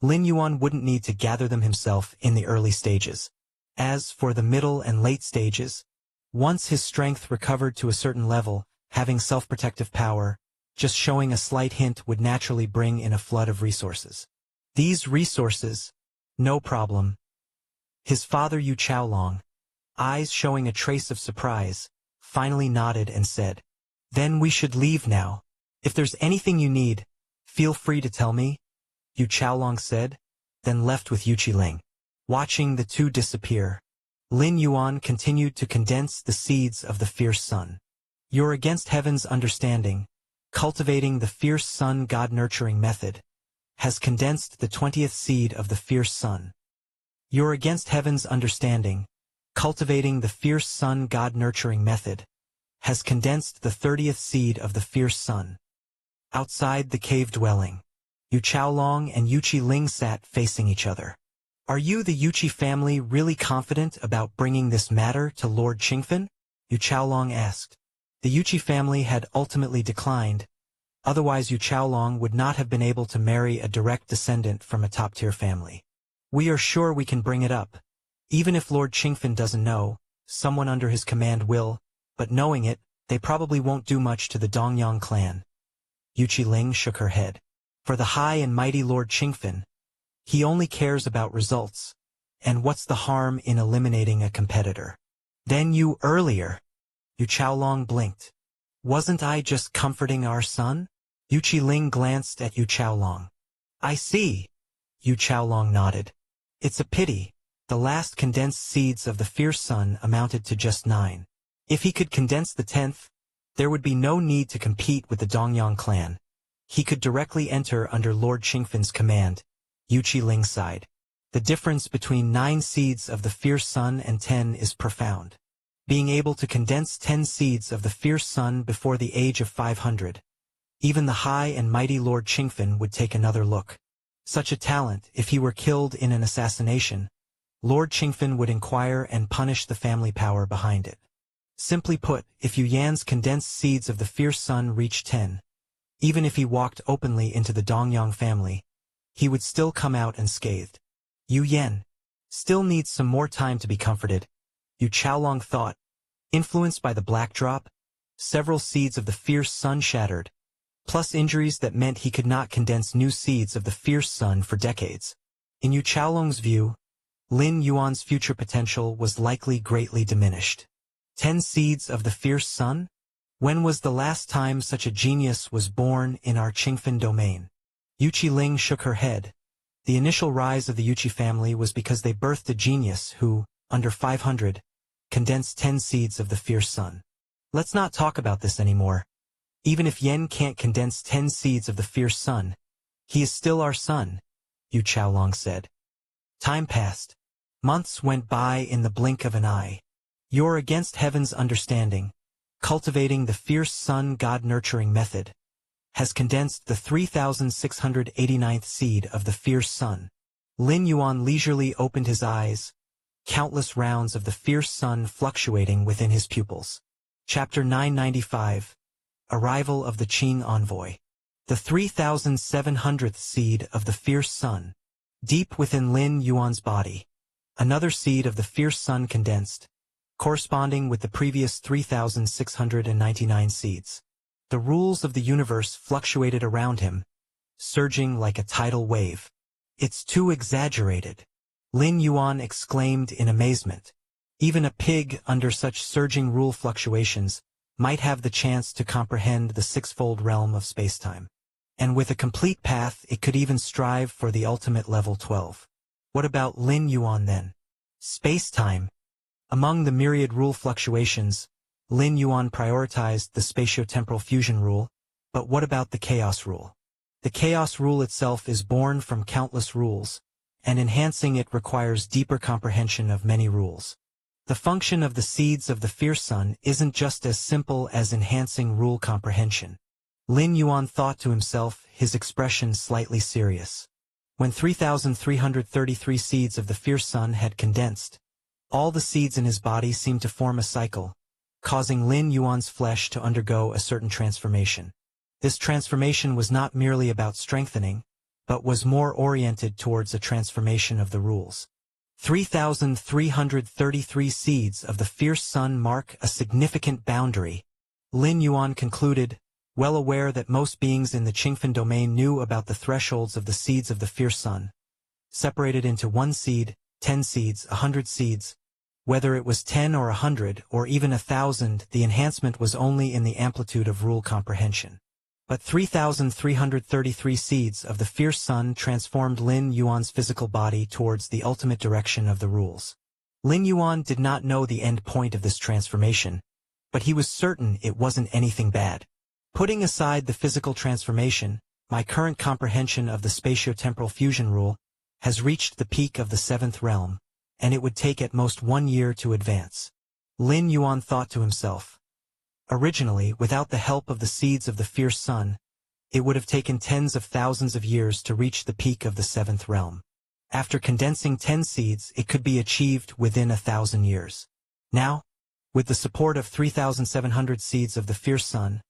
Lin Yuan wouldn't need to gather them himself in the early stages. As for the middle and late stages, once his strength recovered to a certain level, having self-protective power, just showing a slight hint would naturally bring in a flood of resources. These resources, no problem. His father Yu Chaolong, eyes showing a trace of surprise, finally nodded and said, "Then we should leave now. If there's anything you need, feel free to tell me," Yu Chaolong said, then left with Yu Qiling. Watching the two disappear, Lin Yuan continued to condense the seeds of the fierce sun. You're against heaven's understanding, cultivating the fierce sun God-nurturing method, has condensed the 20th seed of the fierce sun. You're against heaven's understanding, cultivating the fierce sun God-nurturing method, has condensed the 30th seed of the fierce sun. Outside the cave dwelling, Yu Chaolong and Yu Qiling sat facing each other. "Are you the Yuqi family really confident about bringing this matter to Lord Qingfen?" Yu Chaolong asked. The Yuqi family had ultimately declined, otherwise Yu Chaolong would not have been able to marry a direct descendant from a top-tier family. "We are sure we can bring it up. Even if Lord Qingfen doesn't know, someone under his command will, but knowing it, they probably won't do much to the Dongyang clan." Yu Qiling shook her head. "For the high and mighty Lord Qingfen, he only cares about results, and what's the harm in eliminating a competitor?" "Then you earlier," Yu Chaolong blinked. "Wasn't I just comforting our son?" Yu Qiling glanced at Yu Chaolong. "I see," Yu Chaolong nodded. "It's a pity. The last condensed seeds of the fierce sun amounted to just 9. If he could condense the 10th, there would be no need to compete with the Dongyang clan. He could directly enter under Lord Qingfen's command." Yu Qiling sighed. "The difference between 9 seeds of the fierce sun and 10 is profound. Being able to condense 10 seeds of the fierce sun before the age of 500, even the high and mighty Lord Qingfen would take another look. Such a talent, if he were killed in an assassination, Lord Qingfen would inquire and punish the family power behind it. Simply put, if Yu Yan's condensed seeds of the fierce sun reached 10, even if he walked openly into the Dongyang family, he would still come out unscathed. Yu Yan still needs some more time to be comforted," Yu Chaolong thought. Influenced by the black drop, several seeds of the fierce sun shattered, plus injuries that meant he could not condense new seeds of the fierce sun for decades. In Yu Chaolong's view, Lin Yuan's future potential was likely greatly diminished. 10 seeds of the fierce sun? When was the last time such a genius was born in our Qingfen domain? Yu Qiling shook her head. The initial rise of the Yuqi family was because they birthed a genius who, under 500, condensed 10 seeds of the fierce sun. Let's not talk about this anymore. Even if Yen can't condense 10 seeds of the fierce sun, he is still our son, Yu Chaolong said. Time passed. Months went by in the blink of an eye. You're against heaven's understanding, cultivating the fierce sun God-nurturing method, has condensed the 3,689th seed of the fierce sun. Lin Yuan leisurely opened his eyes, countless rounds of the fierce sun fluctuating within his pupils. Chapter 995, Arrival of the Qing Envoy. The 3,700th seed of the fierce sun. Deep within Lin Yuan's body, another seed of the fierce sun condensed, corresponding with the previous 3,699 seeds. The rules of the universe fluctuated around him, surging like a tidal wave. It's too exaggerated, Lin Yuan exclaimed in amazement. Even a pig under such surging rule fluctuations might have the chance to comprehend the sixfold realm of spacetime. And with a complete path it could even strive for the ultimate level 12. What about Lin Yuan then? Spacetime. Among the myriad rule fluctuations, Lin Yuan prioritized the spatiotemporal fusion rule, but what about the chaos rule? The chaos rule itself is born from countless rules, and enhancing it requires deeper comprehension of many rules. The function of the seeds of the fierce sun isn't just as simple as enhancing rule comprehension. Lin Yuan thought to himself, his expression slightly serious. When 3,333 seeds of the fierce sun had condensed, all the seeds in his body seemed to form a cycle, causing Lin Yuan's flesh to undergo a certain transformation. This transformation was not merely about strengthening, but was more oriented towards a transformation of the rules. 3,333 seeds of the fierce sun mark a significant boundary, Lin Yuan concluded, well aware that most beings in the Qingfen domain knew about the thresholds of the seeds of the fierce sun. Separated into 1 seed, 10 seeds, 100 seeds. Whether it was 10 or 100 or even 1,000, the enhancement was only in the amplitude of rule comprehension. But 3,333 seeds of the fierce sun transformed Lin Yuan's physical body towards the ultimate direction of the rules. Lin Yuan did not know the end point of this transformation, but he was certain it wasn't anything bad. Putting aside the physical transformation, my current comprehension of the spatio-temporal fusion rule has reached the peak of the 7th realm, and it would take at most 1 year to advance. Lin Yuan thought to himself. Originally, without the help of the seeds of the fierce sun, it would have taken tens of thousands of years to reach the peak of the 7th realm. After condensing 10 seeds, it could be achieved within 1,000 years. Now, with the support of 3,700 seeds of the fierce sun,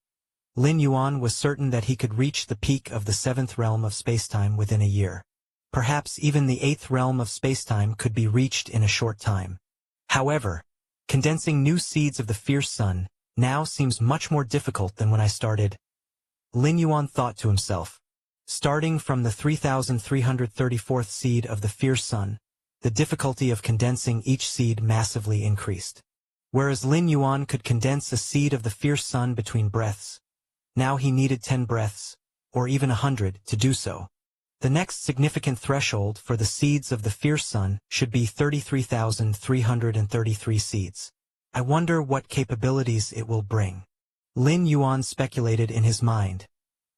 Lin Yuan was certain that he could reach the peak of the 7th realm of spacetime within a year. Perhaps even the 8th realm of spacetime could be reached in a short time. However, condensing new seeds of the fierce sun now seems much more difficult than when I started. Lin Yuan thought to himself. Starting from the 3,334th seed of the fierce sun, the difficulty of condensing each seed massively increased. Whereas Lin Yuan could condense a seed of the fierce sun between breaths, now he needed 10 breaths, or even 100, to do so. The next significant threshold for the seeds of the fierce sun should be 33,333 seeds. I wonder what capabilities it will bring. Lin Yuan speculated in his mind.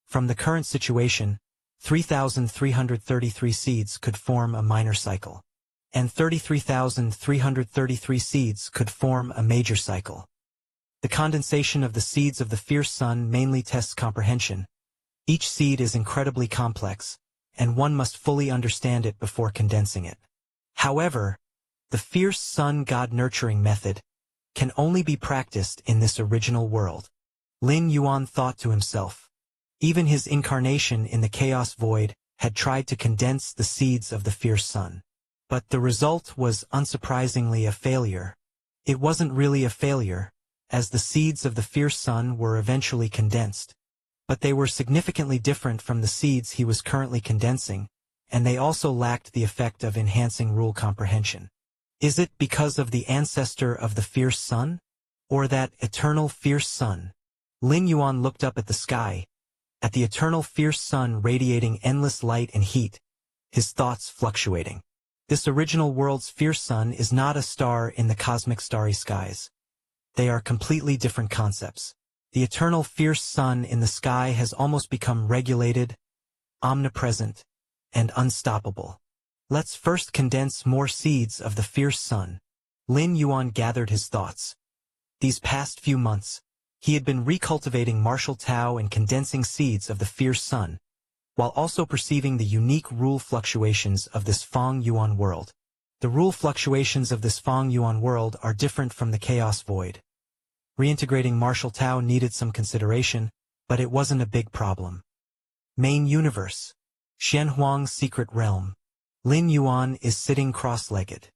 From the current situation, 3,333 seeds could form a minor cycle, and 33,333 seeds could form a major cycle. The condensation of the seeds of the fierce sun mainly tests comprehension. Each seed is incredibly complex, and one must fully understand it before condensing it. However, the fierce sun god nurturing method can only be practiced in this original world. Lin Yuan thought to himself. Even his incarnation in the chaos void had tried to condense the seeds of the fierce sun. But the result was unsurprisingly a failure. It wasn't really a failure, as the seeds of the fierce sun were eventually condensed. But they were significantly different from the seeds he was currently condensing, and they also lacked the effect of enhancing rule comprehension. Is it because of the ancestor of the fierce sun? Or that eternal fierce sun? Lin Yuan looked up at the sky, at the eternal fierce sun radiating endless light and heat, his thoughts fluctuating. This original world's fierce sun is not a star in the cosmic starry skies. They are completely different concepts. The eternal fierce sun in the sky has almost become regulated, omnipresent, and unstoppable. Let's first condense more seeds of the fierce sun. Lin Yuan gathered his thoughts. These past few months, he had been recultivating martial Tao and condensing seeds of the fierce sun, while also perceiving the unique rule fluctuations of this Feng Yuan world. The rule fluctuations of this Feng Yuan world are different from the chaos void. Reintegrating martial Tao needed some consideration, but it wasn't a big problem. Main universe. Xianhuang's secret realm. Lin Yuan is sitting cross-legged.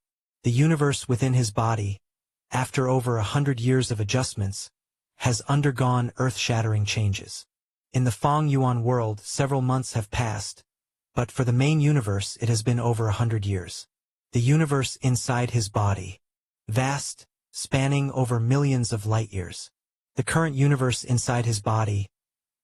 The universe within his body, after over 100 years of adjustments, has undergone earth-shattering changes. In the Feng Yuan world, several months have passed, but for the main universe it has been over 100 years. The universe inside his body. Vast, spanning over millions of light-years. The current universe inside his body.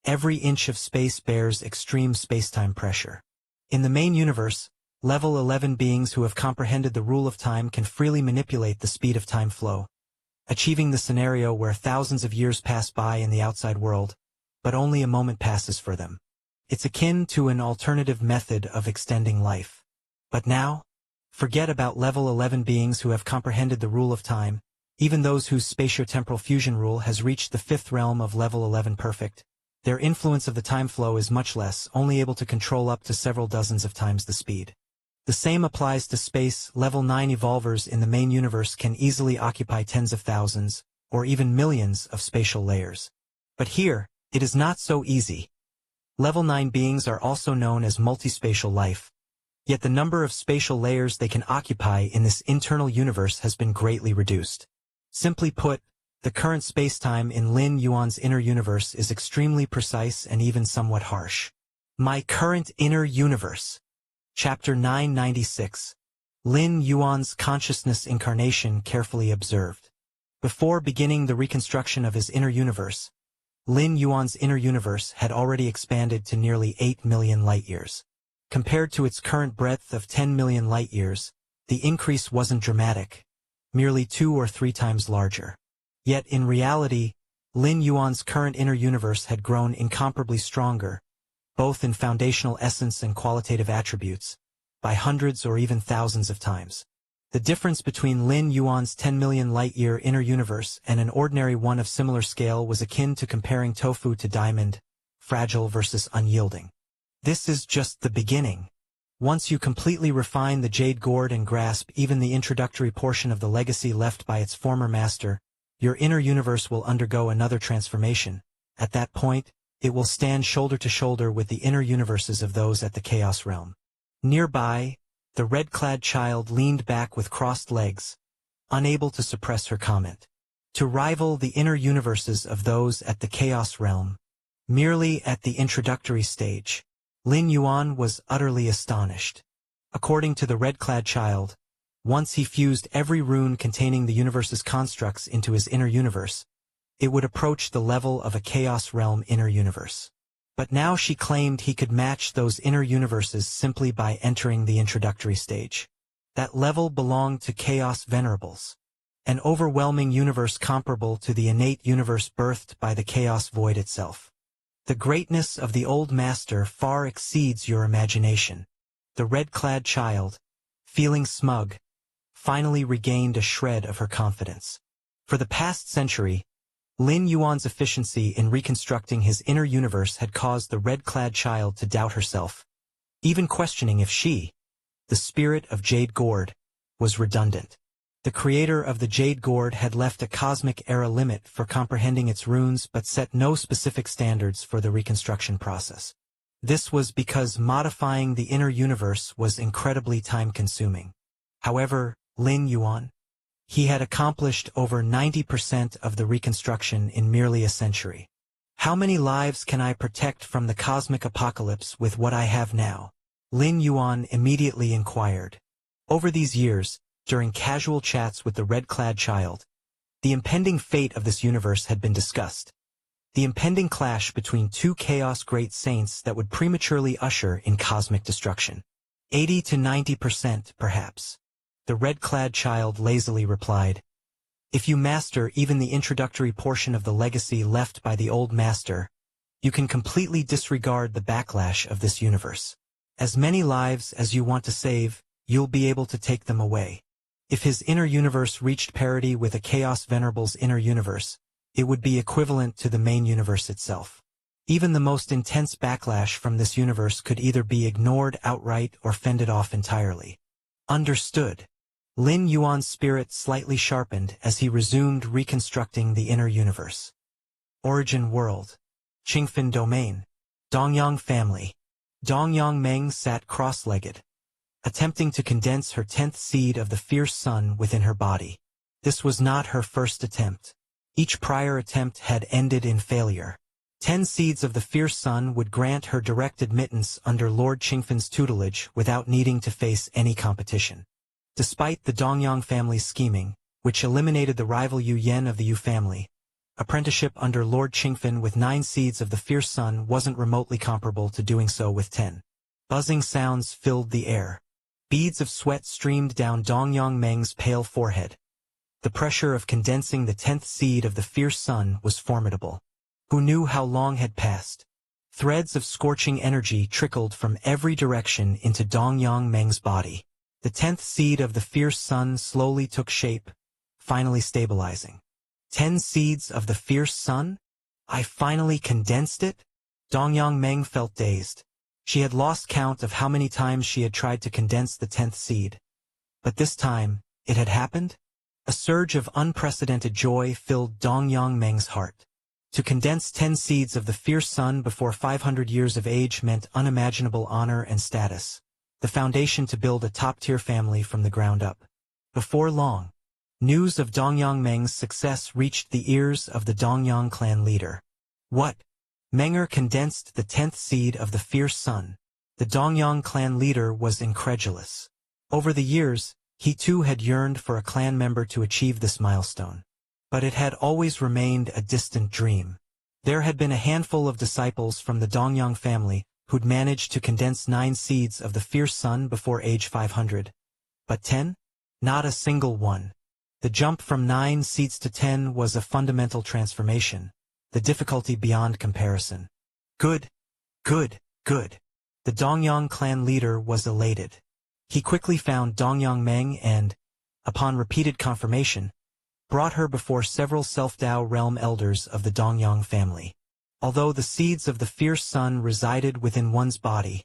Every inch of space bears extreme spacetime pressure. In the main universe, Level 11 beings who have comprehended the rule of time can freely manipulate the speed of time flow, achieving the scenario where thousands of years pass by in the outside world, but only a moment passes for them. It's akin to an alternative method of extending life. But now, forget about Level 11 beings who have comprehended the rule of time, even those whose spatio-temporal fusion rule has reached the 5th realm of Level 11 perfect. Their influence of the time flow is much less, only able to control up to several dozens of times the speed. The same applies to space. Level 9 evolvers in the main universe can easily occupy tens of thousands, or even millions of spatial layers. But here, it is not so easy. Level 9 beings are also known as multispatial life, yet the number of spatial layers they can occupy in this internal universe has been greatly reduced. Simply put, the current spacetime in Lin Yuan's inner universe is extremely precise and even somewhat harsh. My current inner universe. Chapter 996. Lin Yuan's consciousness incarnation carefully observed. Before beginning the reconstruction of his inner universe, Lin Yuan's inner universe had already expanded to nearly 8 million light-years. Compared to its current breadth of 10 million light-years, the increase wasn't dramatic, merely 2 or 3 times larger. Yet in reality, Lin Yuan's current inner universe had grown incomparably stronger, both in foundational essence and qualitative attributes, by hundreds or even thousands of times. The difference between Lin Yuan's 10 million light-year inner universe and an ordinary one of similar scale was akin to comparing tofu to diamond, fragile versus unyielding. This is just the beginning. Once you completely refine the jade gourd and grasp even the introductory portion of the legacy left by its former master, your inner universe will undergo another transformation. At that point, it will stand shoulder to shoulder with the inner universes of those at the Chaos Realm. Nearby, the red-clad child leaned back with crossed legs, unable to suppress her comment. To rival the inner universes of those at the Chaos Realm, merely at the introductory stage, Lin Yuan was utterly astonished. According to the red-clad child, once he fused every rune containing the universe's constructs into his inner universe, it would approach the level of a Chaos Realm inner universe. But now she claimed he could match those inner universes simply by entering the introductory stage. That level belonged to Chaos Venerables, an overwhelming universe comparable to the innate universe birthed by the Chaos Void itself. The greatness of the old master far exceeds your imagination. The red-clad child, feeling smug, finally regained a shred of her confidence. For the past century, Lin Yuan's efficiency in reconstructing his inner universe had caused the red-clad child to doubt herself, even questioning if she, the spirit of Jade Gourd, was redundant. The creator of the Jade Gourd had left a cosmic era limit for comprehending its runes but set no specific standards for the reconstruction process. This was because modifying the inner universe was incredibly time-consuming. However, Lin Yuan, he had accomplished over 90% of the reconstruction in merely a century. How many lives can I protect from the cosmic apocalypse with what I have now? Lin Yuan immediately inquired. Over these years, during casual chats with the red-clad child, the impending fate of this universe had been discussed. The impending clash between two chaos great saints that would prematurely usher in cosmic destruction. 80 to 90%, perhaps. The red-clad child lazily replied, "If you master even the introductory portion of the legacy left by the old master, you can completely disregard the backlash of this universe. As many lives as you want to save, you'll be able to take them away." If his inner universe reached parity with a Chaos Venerable's inner universe, it would be equivalent to the main universe itself. Even the most intense backlash from this universe could either be ignored outright or fended off entirely. Understood. Lin Yuan's spirit slightly sharpened as he resumed reconstructing the inner universe. Origin world. Qingfen domain. Dongyang family. Dongyang Meng sat cross-legged, attempting to condense her 10th seed of the fierce sun within her body. This was not her first attempt. Each prior attempt had ended in failure. 10 seeds of the fierce sun would grant her direct admittance under Lord Qingfen's tutelage without needing to face any competition. Despite the Dongyang family's scheming, which eliminated the rival Yu Yen of the Yu family, apprenticeship under Lord Qingfen with 9 seeds of the fierce sun wasn't remotely comparable to doing so with 10. Buzzing sounds filled the air. Beads of sweat streamed down Dongyang Meng's pale forehead. The pressure of condensing the 10th seed of the fierce sun was formidable. Who knew how long had passed? Threads of scorching energy trickled from every direction into Dongyang Meng's body. The 10th seed of the fierce sun slowly took shape, finally stabilizing. 10 seeds of the fierce sun? I finally condensed it? Dongyang Meng felt dazed. She had lost count of how many times she had tried to condense the 10th seed. But this time, it had happened? A surge of unprecedented joy filled Dongyang Meng's heart. To condense 10 seeds of the fierce sun before 500 years of age meant unimaginable honor and status, the foundation to build a top-tier family from the ground up. Before long, news of Dongyang Meng's success reached the ears of the Dongyang clan leader. What? Menger condensed the 10th seed of the fierce sun. The Dongyang clan leader was incredulous. Over the years, he too had yearned for a clan member to achieve this milestone. But it had always remained a distant dream. There had been a handful of disciples from the Dongyang family who'd managed to condense 9 seeds of the fierce sun before age 500. But 10? Not a single one. The jump from 9 seeds to 10 was a fundamental transformation, the difficulty beyond comparison. Good, good, good. The Dongyang clan leader was elated. He quickly found Dongyang Meng and, upon repeated confirmation, brought her before several Self-Dao realm elders of the Dongyang family. Although the seeds of the fierce sun resided within one's body,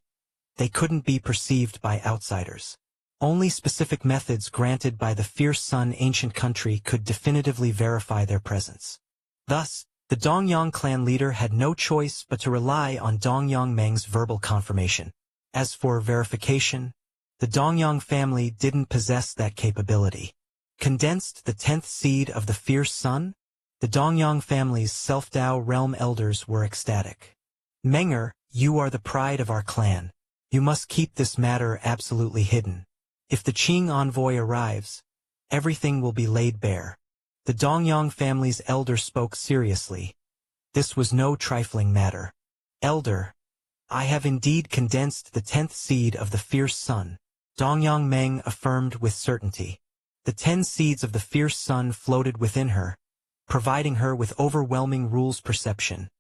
they couldn't be perceived by outsiders. Only specific methods granted by the fierce sun ancient country could definitively verify their presence. Thus, the Dongyang clan leader had no choice but to rely on Dongyang Meng's verbal confirmation. As for verification, the Dongyang family didn't possess that capability. Condensed the 10th seed of the fierce sun? The Dongyang family's Self-Dao realm elders were ecstatic. Menger, you are the pride of our clan. You must keep this matter absolutely hidden. If the Qing envoy arrives, everything will be laid bare. The Dongyang family's elder spoke seriously. This was no trifling matter. Elder, I have indeed condensed the 10th seed of the fierce sun, Dongyang Meng affirmed with certainty. The 10 seeds of the fierce sun floated within her, providing her with overwhelming rules perception,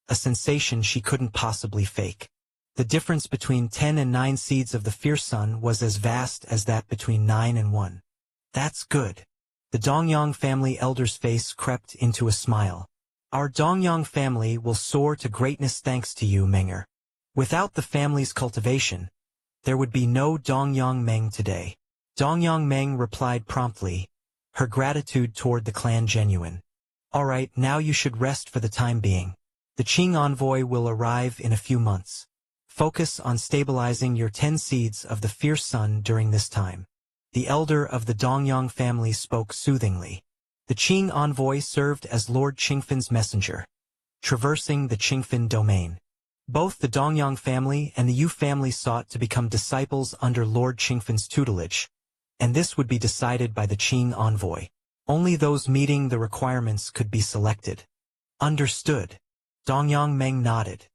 a sensation she couldn't possibly fake. The difference between 10 and 9 seeds of the fierce sun was as vast as that between 9 and 1. That's good. The Dongyang family elder's face crept into a smile. Our Dongyang family will soar to greatness thanks to you, Menger. Without the family's cultivation, there would be no Dongyang Meng today. Dongyang Meng replied promptly, her gratitude toward the clan genuine. All right, now you should rest for the time being. The Qing envoy will arrive in a few months. Focus on stabilizing your 10 seeds of the fierce sun during this time. The elder of the Dongyang family spoke soothingly. The Qing envoy served as Lord Qingfin's messenger, traversing the Qingfin domain. Both the Dongyang family and the Yu family sought to become disciples under Lord Qingfin's tutelage, and this would be decided by the Qing envoy. Only those meeting the requirements could be selected. Understood. Dongyang Meng nodded.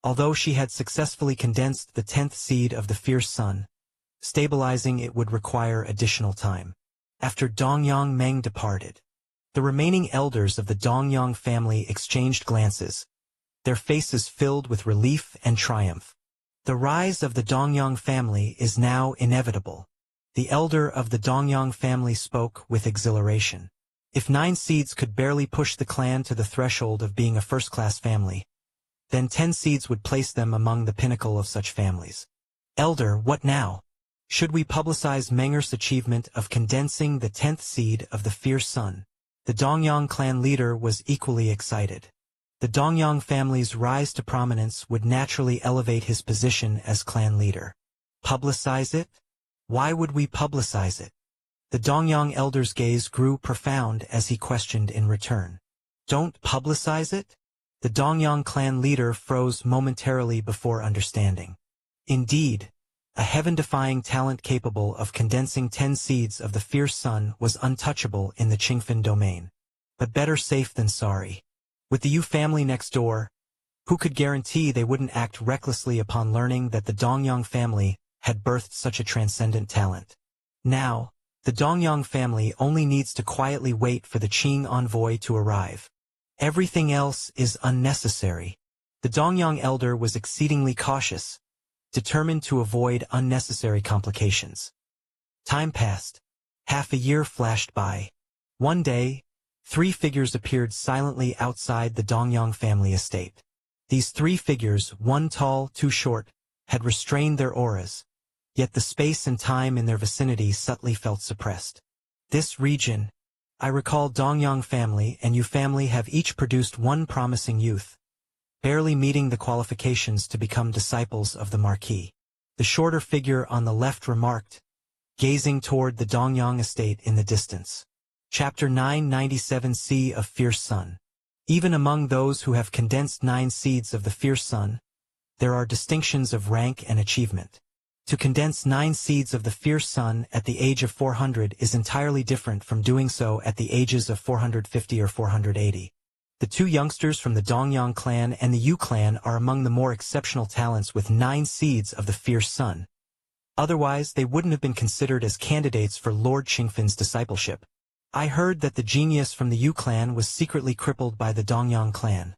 Although she had successfully condensed the 10th seed of the fierce sun, stabilizing it would require additional time. After Dongyang Meng departed, the remaining elders of the Dongyang family exchanged glances, their faces filled with relief and triumph. The rise of the Dongyang family is now inevitable. The elder of the Dongyang family spoke with exhilaration. If 9 seeds could barely push the clan to the threshold of being a first-class family, then 10 seeds would place them among the pinnacle of such families. Elder, what now? Should we publicize Menger's achievement of condensing the 10th seed of the fierce sun? The Dongyang clan leader was equally excited. The Dongyang family's rise to prominence would naturally elevate his position as clan leader. Publicize it? Why would we publicize it? The Dongyang elder's gaze grew profound as he questioned in return. Don't publicize it? The Dongyang clan leader froze momentarily before understanding. Indeed, a heaven-defying talent capable of condensing 10 seeds of the fierce sun was untouchable in the Qingfin domain. But better safe than sorry. With the Yu family next door, who could guarantee they wouldn't act recklessly upon learning that the Dongyang family had birthed such a transcendent talent? Now, the Dongyang family only needs to quietly wait for the Qing envoy to arrive. Everything else is unnecessary. The Dongyang elder was exceedingly cautious, determined to avoid unnecessary complications. Time passed. Half a year flashed by. One day, 3 figures appeared silently outside the Dongyang family estate. These 3 figures, one tall, 2 short, had restrained their auras, yet the space and time in their vicinity subtly felt suppressed. This region, I recall Dongyang family and Yu family have each produced one promising youth, barely meeting the qualifications to become disciples of the Marquis. The shorter figure on the left remarked, gazing toward the Dongyang estate in the distance. Chapter 997 of Fierce Sun. Even among those who have condensed 9 seeds of the Fierce Sun, there are distinctions of rank and achievement. To condense 9 seeds of the Fierce Sun at the age of 400 is entirely different from doing so at the ages of 450 or 480. The 2 youngsters from the Dongyang clan and the Yu clan are among the more exceptional talents with 9 seeds of the Fierce Sun. Otherwise, they wouldn't have been considered as candidates for Lord Qingfan's discipleship. I heard that the genius from the Yu clan was secretly crippled by the Dongyang clan.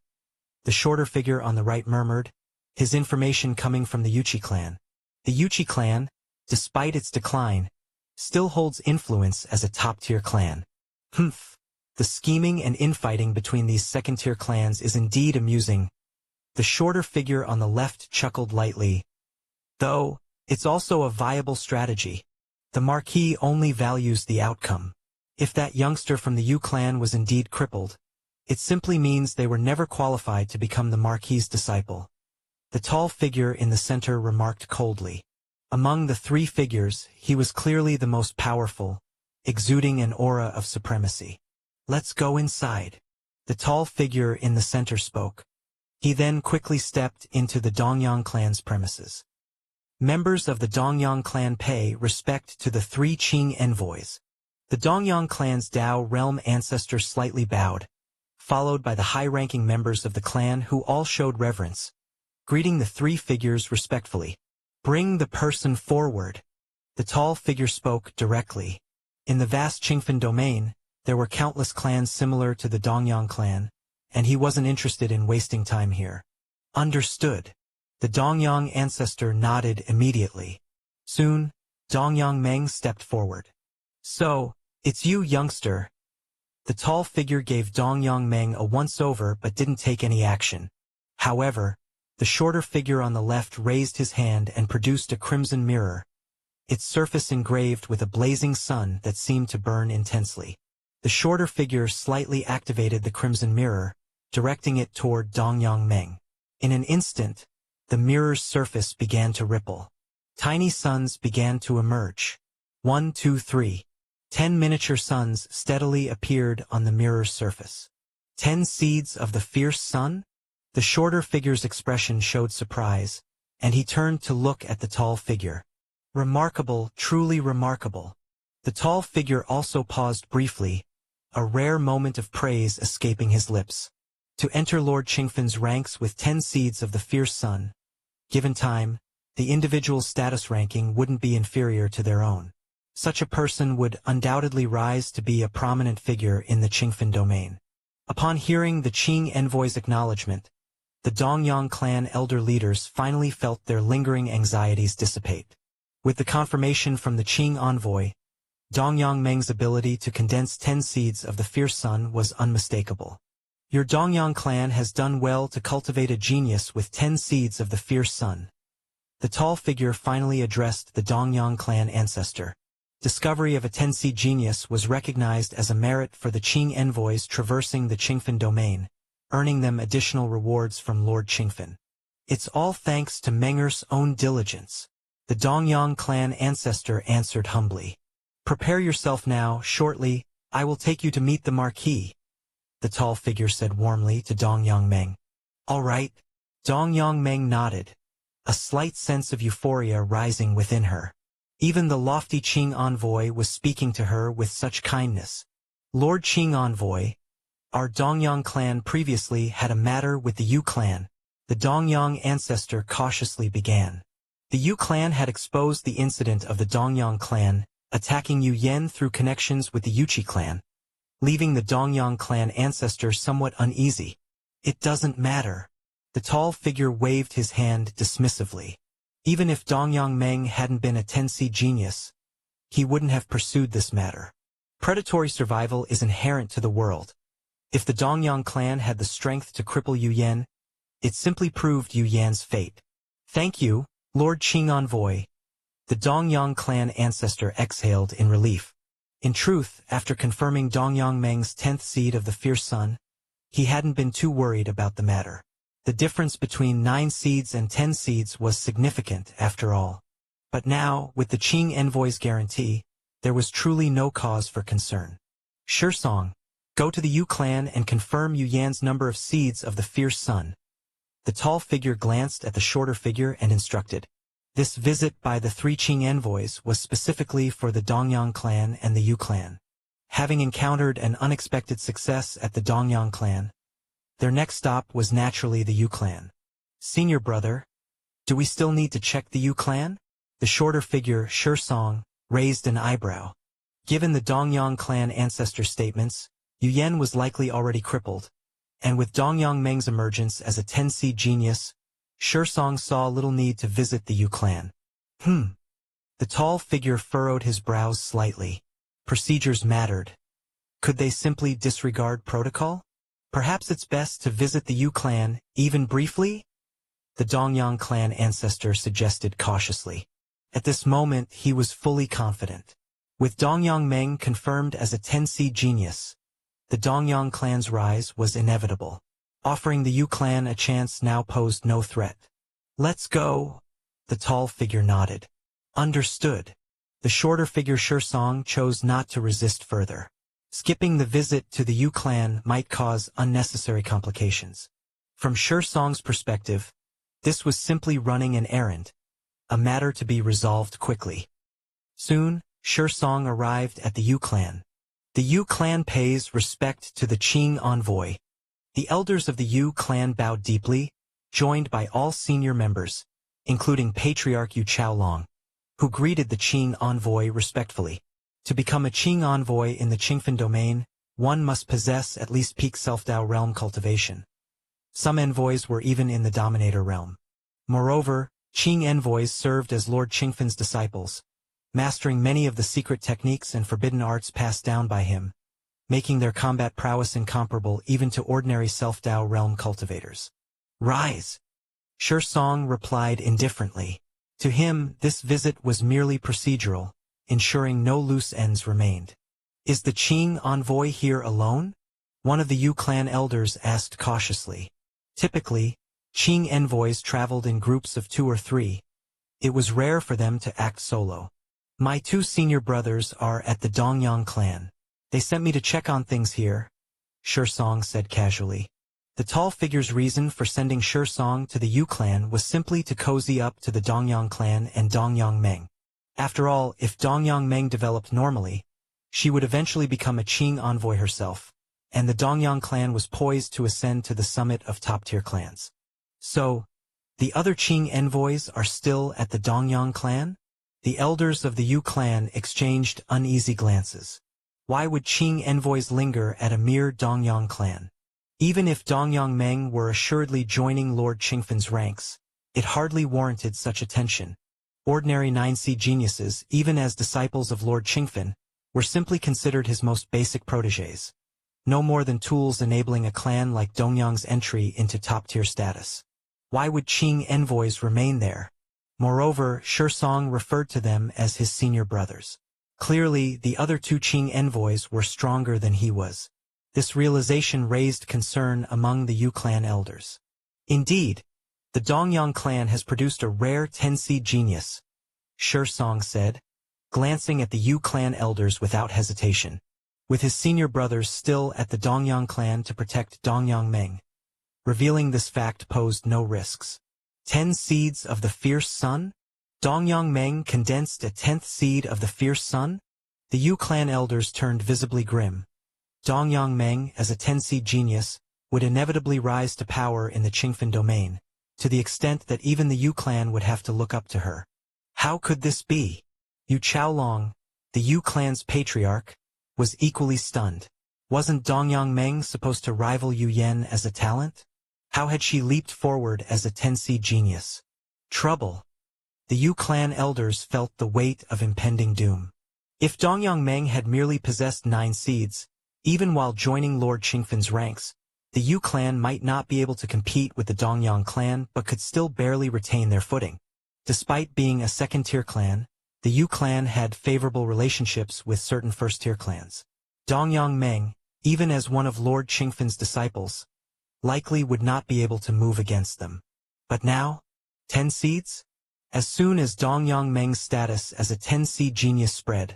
The shorter figure on the right murmured, his information coming from the Yuchi clan. The Yuchi clan, despite its decline, still holds influence as a top-tier clan. Humph. The scheming and infighting between these second-tier clans is indeed amusing. The shorter figure on the left chuckled lightly. Though, it's also a viable strategy. The Marquis only values the outcome. If that youngster from the Yu clan was indeed crippled, it simply means they were never qualified to become the Marquis's disciple. The tall figure in the center remarked coldly. Among the 3 figures, he was clearly the most powerful, exuding an aura of supremacy. Let's go inside. The tall figure in the center spoke. He then quickly stepped into the Dongyang clan's premises. Members of the Dongyang clan pay respect to the 3 Qing envoys. The Dongyang clan's Dao realm ancestor slightly bowed, followed by the high-ranking members of the clan who all showed reverence, greeting the 3 figures respectfully. Bring the person forward. The tall figure spoke directly. In the vast Qingfan domain, there were countless clans similar to the Dongyang clan, and he wasn't interested in wasting time here. Understood. The Dongyang ancestor nodded immediately. Soon, Dongyang Meng stepped forward. So, it's you, youngster. The tall figure gave Dongyang Meng a once-over but didn't take any action. However, the shorter figure on the left raised his hand and produced a crimson mirror, its surface engraved with a blazing sun that seemed to burn intensely. The shorter figure slightly activated the crimson mirror, directing it toward Dongyang Meng. In an instant, the mirror's surface began to ripple. Tiny suns began to emerge. 1, 2, 3. 10 miniature suns steadily appeared on the mirror's surface. 10 seeds of the Fierce Sun? The shorter figure's expression showed surprise, and he turned to look at the tall figure. Remarkable, truly remarkable. The tall figure also paused briefly, a rare moment of praise escaping his lips. To enter Lord Qingfan's ranks with 10 seeds of the Fierce Sun, given time, the individual's status ranking wouldn't be inferior to their own. Such a person would undoubtedly rise to be a prominent figure in the Qingfan domain. Upon hearing the Qing envoy's acknowledgement, the Dongyang clan elder leaders finally felt their lingering anxieties dissipate. With the confirmation from the Qing envoy, Dongyang Meng's ability to condense 10 seeds of the Fierce Sun was unmistakable. Your Dongyang clan has done well to cultivate a genius with 10 seeds of the Fierce Sun. The tall figure finally addressed the Dongyang clan ancestor. Discovery of a 10-seed genius was recognized as a merit for the Qing envoys traversing the Qingfan domain, earning them additional rewards from Lord Qingfan. It's all thanks to Menger's own diligence. The Dongyang clan ancestor answered humbly. Prepare yourself now, shortly, I will take you to meet the Marquis, the tall figure said warmly to Dongyang Meng. All right. Dongyang Meng nodded, a slight sense of euphoria rising within her. Even the lofty Qing envoy was speaking to her with such kindness. Lord Qing envoy, our Dongyang clan previously had a matter with the Yu clan. The Dongyang ancestor cautiously began. The Yu clan had exposed the incident of the Dongyang clan attacking Yu Yen through connections with the Yuchi clan, leaving the Dongyang clan ancestor somewhat uneasy. It doesn't matter. The tall figure waved his hand dismissively. Even if Dongyang Meng hadn't been a 10-seed genius, he wouldn't have pursued this matter. Predatory survival is inherent to the world. If the Dongyang clan had the strength to cripple Yu Yen, it simply proved Yu Yan's fate. Thank you, Lord Qing envoy. The Dongyang clan ancestor exhaled in relief. In truth, after confirming Dongyang Meng's 10th seed of the Fierce Sun, he hadn't been too worried about the matter. The difference between 9 seeds and 10 seeds was significant, after all. But now, with the Qing envoy's guarantee, there was truly no cause for concern. Song, go to the Yu clan and confirm Yu Yan's number of seeds of the Fierce Sun. The tall figure glanced at the shorter figure and instructed. This visit by the 3 Qing envoys was specifically for the Dongyang clan and the Yu clan. Having encountered an unexpected success at the Dongyang clan, their next stop was naturally the Yu clan. Senior brother, do we still need to check the Yu clan? The shorter figure, Song, raised an eyebrow. Given the Dongyang clan ancestor statements, Yu Yan was likely already crippled, and with Dongyang Meng's emergence as a 10-seed genius, Song saw little need to visit the Yu clan. The tall figure furrowed his brows slightly. Procedures mattered. Could they simply disregard protocol? Perhaps it's best to visit the Yu clan, even briefly? The Dongyang clan ancestor suggested cautiously. At this moment, he was fully confident. With Dongyang Meng confirmed as a 10-seed genius, the Dongyang clan's rise was inevitable. Offering the Yu clan a chance now posed no threat. Let's go. The tall figure nodded. Understood. The shorter figure Song chose not to resist further. Skipping the visit to the Yu clan might cause unnecessary complications. From Song's perspective, this was simply running an errand, a matter to be resolved quickly. Soon, Song arrived at the Yu clan. The Yu clan pays respect to the Qing envoy. The elders of the Yu clan bowed deeply, joined by all senior members, including Patriarch Yu Chaolong, who greeted the Qing envoy respectfully. To become a Qing envoy in the Qingfen domain, one must possess at least peak Self-Dao realm cultivation. Some envoys were even in the Dominator realm. Moreover, Qing envoys served as Lord Qingfen's disciples, mastering many of the secret techniques and forbidden arts passed down by him, making their combat prowess incomparable even to ordinary Self-Dao realm cultivators. Rise! Song replied indifferently. To him, this visit was merely procedural, ensuring no loose ends remained. Is the Qing envoy here alone? One of the Yu clan elders asked cautiously. Typically, Qing envoys traveled in groups of 2 or 3. It was rare for them to act solo. My 2 senior brothers are at the Dongyang clan. They sent me to check on things here, Song said casually. The tall figure's reason for sending Song to the Yu clan was simply to cozy up to the Dongyang clan and Dongyang Meng. After all, if Dongyang Meng developed normally, she would eventually become a Qing envoy herself, and the Dongyang clan was poised to ascend to the summit of top-tier clans. So, the other Qing envoys are still at the Dongyang clan? The elders of the Yu clan exchanged uneasy glances. Why would Qing envoys linger at a mere Dongyang clan? Even if Dongyang Meng were assuredly joining Lord Qingfen's ranks, it hardly warranted such attention. Ordinary 9-seed geniuses, even as disciples of Lord Qingfen, were simply considered his most basic protégés. No more than tools enabling a clan like Dongyang's entry into top-tier status. Why would Qing envoys remain there? Moreover, Song referred to them as his senior brothers. Clearly, the other 2 Qing envoys were stronger than he was. This realization raised concern among the Yu clan elders. Indeed, the Dongyang clan has produced a rare 10-seed genius, Song said, glancing at the Yu clan elders without hesitation. With his senior brothers still at the Dongyang clan to protect Dongyang Meng, revealing this fact posed no risks. 10 seeds of the Fierce Sun? Dongyang Meng condensed a 10th seed of the Fierce Sun? The Yu clan elders turned visibly grim. Dongyang Meng, as a 10-seed genius, would inevitably rise to power in the Qingfen domain, to the extent that even the Yu clan would have to look up to her. How could this be? Yu Chaolong, the Yu clan's patriarch, was equally stunned. Wasn't Dongyang Meng supposed to rival Yu Yan as a talent? How had she leaped forward as a 10-seed genius? Trouble. The Yu clan elders felt the weight of impending doom. If Dongyang Meng had merely possessed 9 seeds, even while joining Lord Qingfen's ranks, the Yu clan might not be able to compete with the Dongyang clan but could still barely retain their footing. Despite being a second-tier clan, the The Yu clan had favorable relationships with certain first-tier clans. Dongyang Meng, even as one of Lord Qingfan's disciples, likely would not be able to move against them. But now, 10 seeds? As soon as Dongyang Meng's status as a 10-seed genius spread,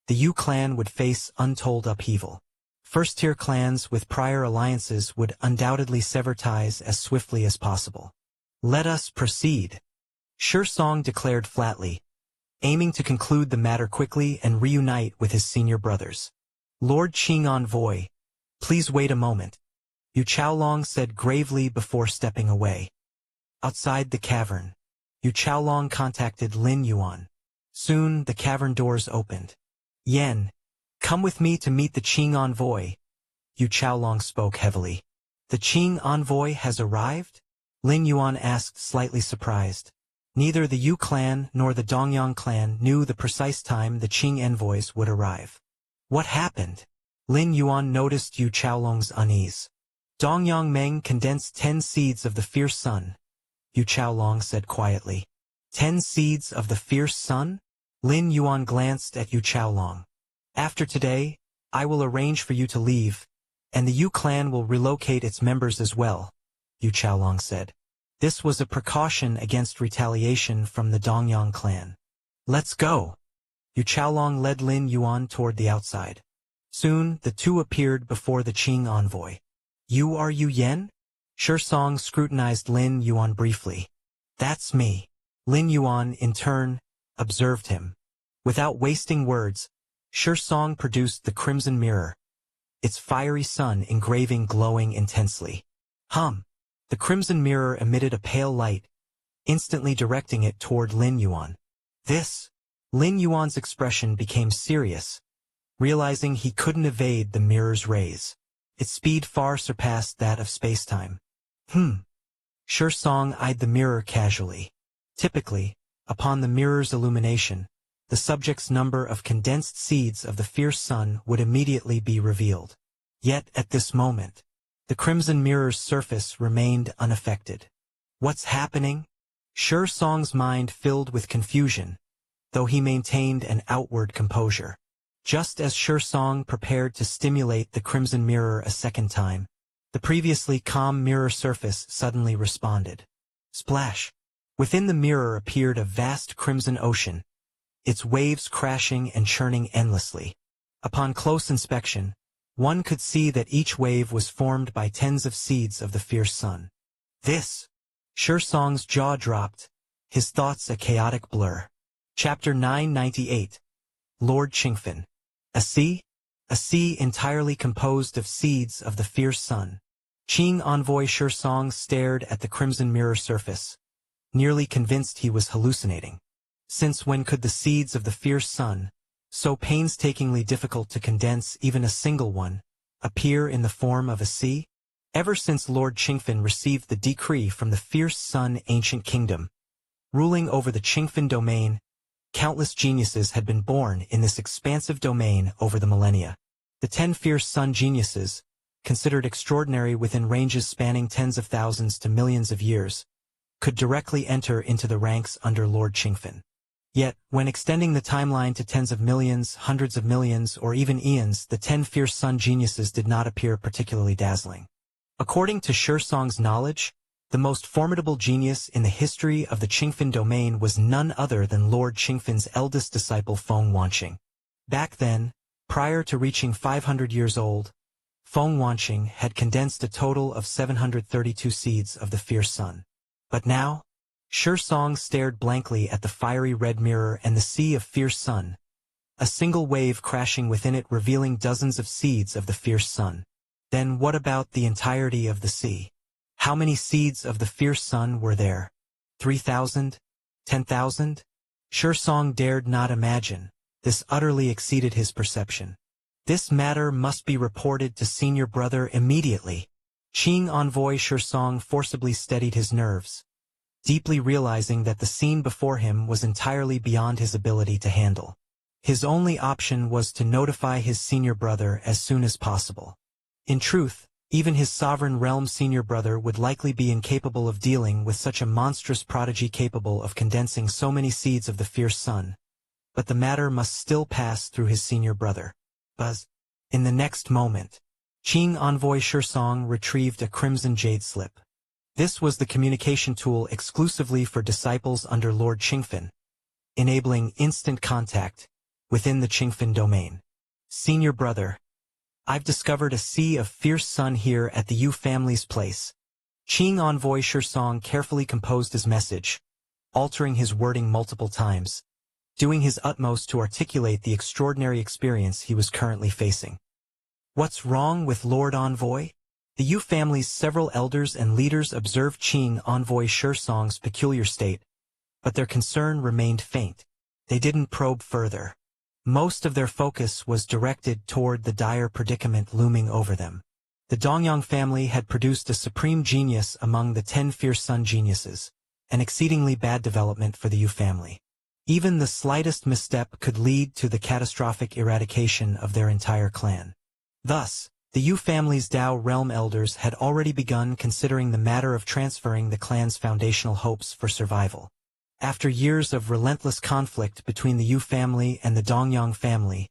the Yu clan would face untold upheaval. First-tier clans with prior alliances would undoubtedly sever ties as swiftly as possible. Let us proceed, Song declared flatly, aiming to conclude the matter quickly and reunite with his senior brothers. Lord Qing Envoy, please wait a moment, Yu Chaolong said gravely before stepping away. Outside the cavern, Yu Chaolong contacted Lin Yuan. Soon the cavern doors opened. Yen, come with me to meet the Qing Envoy, Yu Chaolong spoke heavily. The Qing Envoy has arrived? Lin Yuan asked, slightly surprised. Neither the Yu clan nor the Dongyang clan knew the precise time the Qing envoys would arrive. What happened? Lin Yuan noticed Yu Chaolong's unease. Dongyang Meng condensed 10 seeds of the fierce sun, Yu Chaolong said quietly. 10 seeds of the fierce sun? Lin Yuan glanced at Yu Chaolong. After today, I will arrange for you to leave, and the Yu clan will relocate its members as well, Yu Chaolong said. This was a precaution against retaliation from the Dongyang clan. Let's go. Yu Chaolong led Lin Yuan toward the outside. Soon, the two appeared before the Qing envoy. You are Yu Yen? Song scrutinized Lin Yuan briefly. That's me. Lin Yuan, in turn, observed him. Without wasting words, Song produced the crimson mirror, its fiery sun engraving glowing intensely. The crimson mirror emitted a pale light, instantly directing it toward Lin Yuan. Lin Yuan's expression became serious, realizing he couldn't evade the mirror's rays. Its speed far surpassed that of space-time. Song eyed the mirror casually. Typically, upon the mirror's illumination, the subject's number of condensed seeds of the fierce sun would immediately be revealed. Yet at this moment, the crimson mirror's surface remained unaffected. What's happening? Song's mind filled with confusion, though he maintained an outward composure. Just as Song prepared to stimulate the crimson mirror a second time, the previously calm mirror surface suddenly responded. Splash! Within the mirror appeared a vast crimson ocean, its waves crashing and churning endlessly. Upon close inspection, one could see that each wave was formed by tens of seeds of the fierce sun. Song's jaw dropped, his thoughts a chaotic blur. Chapter 998. Lord Qingfan. A sea? A sea entirely composed of seeds of the fierce sun. Qing envoy Song stared at the crimson mirror surface, nearly convinced he was hallucinating. Since when could the seeds of the fierce sun, so painstakingly difficult to condense even a single one, appear in the form of a sea? Ever since Lord Qingfan received the decree from the fierce sun ancient kingdom, ruling over the Qingfan domain, countless geniuses had been born in this expansive domain over the millennia. The 10 fierce sun geniuses, considered extraordinary within ranges spanning tens of thousands to millions of years, could directly enter into the ranks under Lord Qingfan. Yet, when extending the timeline to tens of millions, hundreds of millions, or even eons, the 10 fierce sun geniuses did not appear particularly dazzling. According to Song's knowledge, the most formidable genius in the history of the Qingfan domain was none other than Lord Qingfan's eldest disciple Feng Wanqing. Back then, prior to reaching 500 years old, Feng Wanqing had condensed a total of 732 seeds of the fierce sun. But now, Song stared blankly at the fiery red mirror and the sea of fierce sun, a single wave crashing within it revealing dozens of seeds of the fierce sun. Then what about the entirety of the sea? How many seeds of the fierce sun were there? 3,000? 10,000? Song dared not imagine. This utterly exceeded his perception. This matter must be reported to senior brother immediately. Qing envoy Song forcibly steadied his nerves, deeply realizing that the scene before him was entirely beyond his ability to handle. His only option was to notify his senior brother as soon as possible. In truth, even his sovereign realm senior brother would likely be incapable of dealing with such a monstrous prodigy capable of condensing so many seeds of the fierce sun, but the matter must still pass through his senior brother. Buzz. In the next moment, Qing envoy Song retrieved a crimson jade slip. This was the communication tool exclusively for disciples under Lord Qingfen, enabling instant contact within the Qingfen domain. Senior brother, I've discovered a sea of fierce sun here at the Yu family's place. Qing envoy Song carefully composed his message, altering his wording multiple times, doing his utmost to articulate the extraordinary experience he was currently facing. What's wrong with Lord Envoy? The Yu family's several elders and leaders observed Qing envoy Song's peculiar state, but their concern remained faint. They didn't probe further. Most of their focus was directed toward the dire predicament looming over them. The Dongyang family had produced a supreme genius among the 10 fierce sun geniuses, an exceedingly bad development for the Yu family. Even the slightest misstep could lead to the catastrophic eradication of their entire clan. Thus, the Yu family's Dao realm elders had already begun considering the matter of transferring the clan's foundational hopes for survival. After years of relentless conflict between the Yu family and the Dongyang family,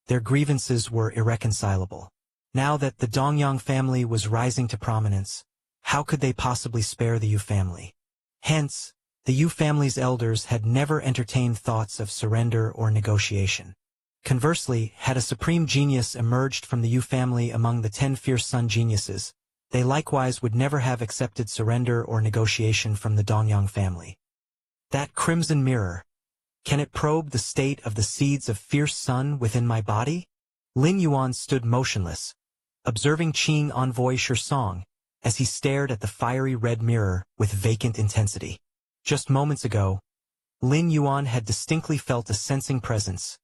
their grievances were irreconcilable. Now that the Dongyang family was rising to prominence, how could they possibly spare the Yu family? Hence, the Yu family's elders had never entertained thoughts of surrender or negotiation. Conversely, had a supreme genius emerged from the Yu family among the 10 fierce sun geniuses, they likewise would never have accepted surrender or negotiation from the Dongyang family. That crimson mirror, can it probe the state of the seeds of fierce sun within my body? Lin Yuan stood motionless, observing Qing envoy Song, as he stared at the fiery red mirror with vacant intensity. Just moments ago, Lin Yuan had distinctly felt a sensing presence,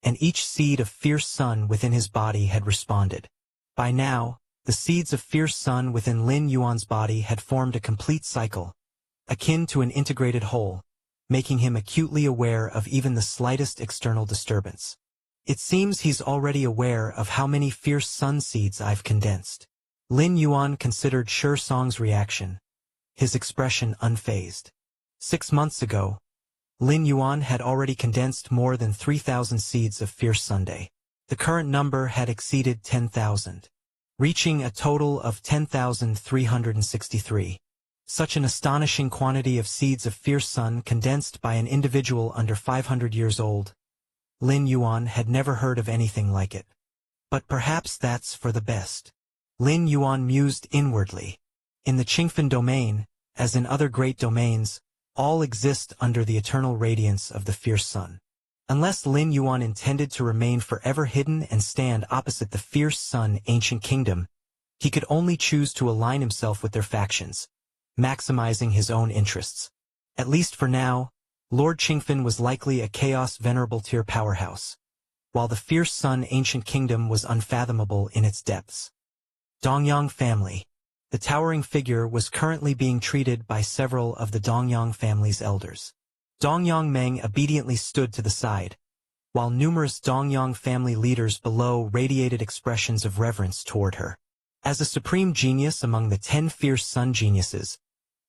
and each seed of fierce sun within his body had responded. By now, the seeds of fierce sun within Lin Yuan's body had formed a complete cycle, akin to an integrated whole, making him acutely aware of even the slightest external disturbance. It seems he's already aware of how many fierce sun seeds I've condensed. Lin Yuan considered Song's reaction, his expression unfazed. 6 months ago, Lin Yuan had already condensed more than 3,000 seeds of fierce Sunday. The current number had exceeded 10,000, reaching a total of 10,363. Such an astonishing quantity of seeds of fierce sun condensed by an individual under 500 years old. Lin Yuan had never heard of anything like it. But perhaps that's for the best. Lin Yuan mused inwardly. In the Qingfen domain, as in other great domains, all exist under the eternal radiance of the fierce sun. Unless Lin Yuan intended to remain forever hidden and stand opposite the fierce sun ancient kingdom, he could only choose to align himself with their factions, maximizing his own interests. At least for now, Lord Qingfen was likely a chaos venerable tier powerhouse, while the fierce sun ancient kingdom was unfathomable in its depths. Dongyang family. The towering figure was currently being treated by several of the Dongyang family's elders. Dongyang Meng obediently stood to the side, while numerous Dongyang family leaders below radiated expressions of reverence toward her. As a supreme genius among the 10 fierce sun geniuses,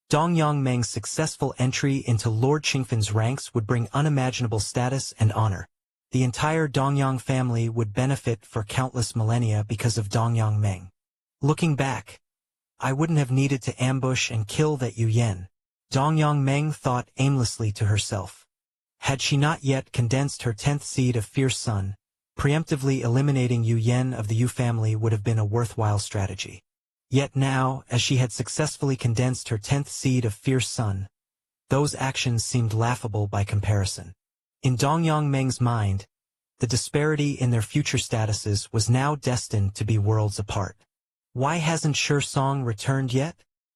Dongyang Meng's successful entry into Lord Qingfen's ranks would bring unimaginable status and honor. The entire Dongyang family would benefit for countless millennia because of Dongyang Meng. Looking back, I wouldn't have needed to ambush and kill that Yu Yen, Dongyang Meng thought aimlessly to herself. Had she not yet condensed her 10th seed of fierce sun, preemptively eliminating Yu Yen of the Yu family would have been a worthwhile strategy. Yet now, as she had successfully condensed her 10th seed of fierce sun, those actions seemed laughable by comparison. In Dongyang Meng's mind, the disparity in their future statuses was now destined to be worlds apart. Why hasn't Song returned yet?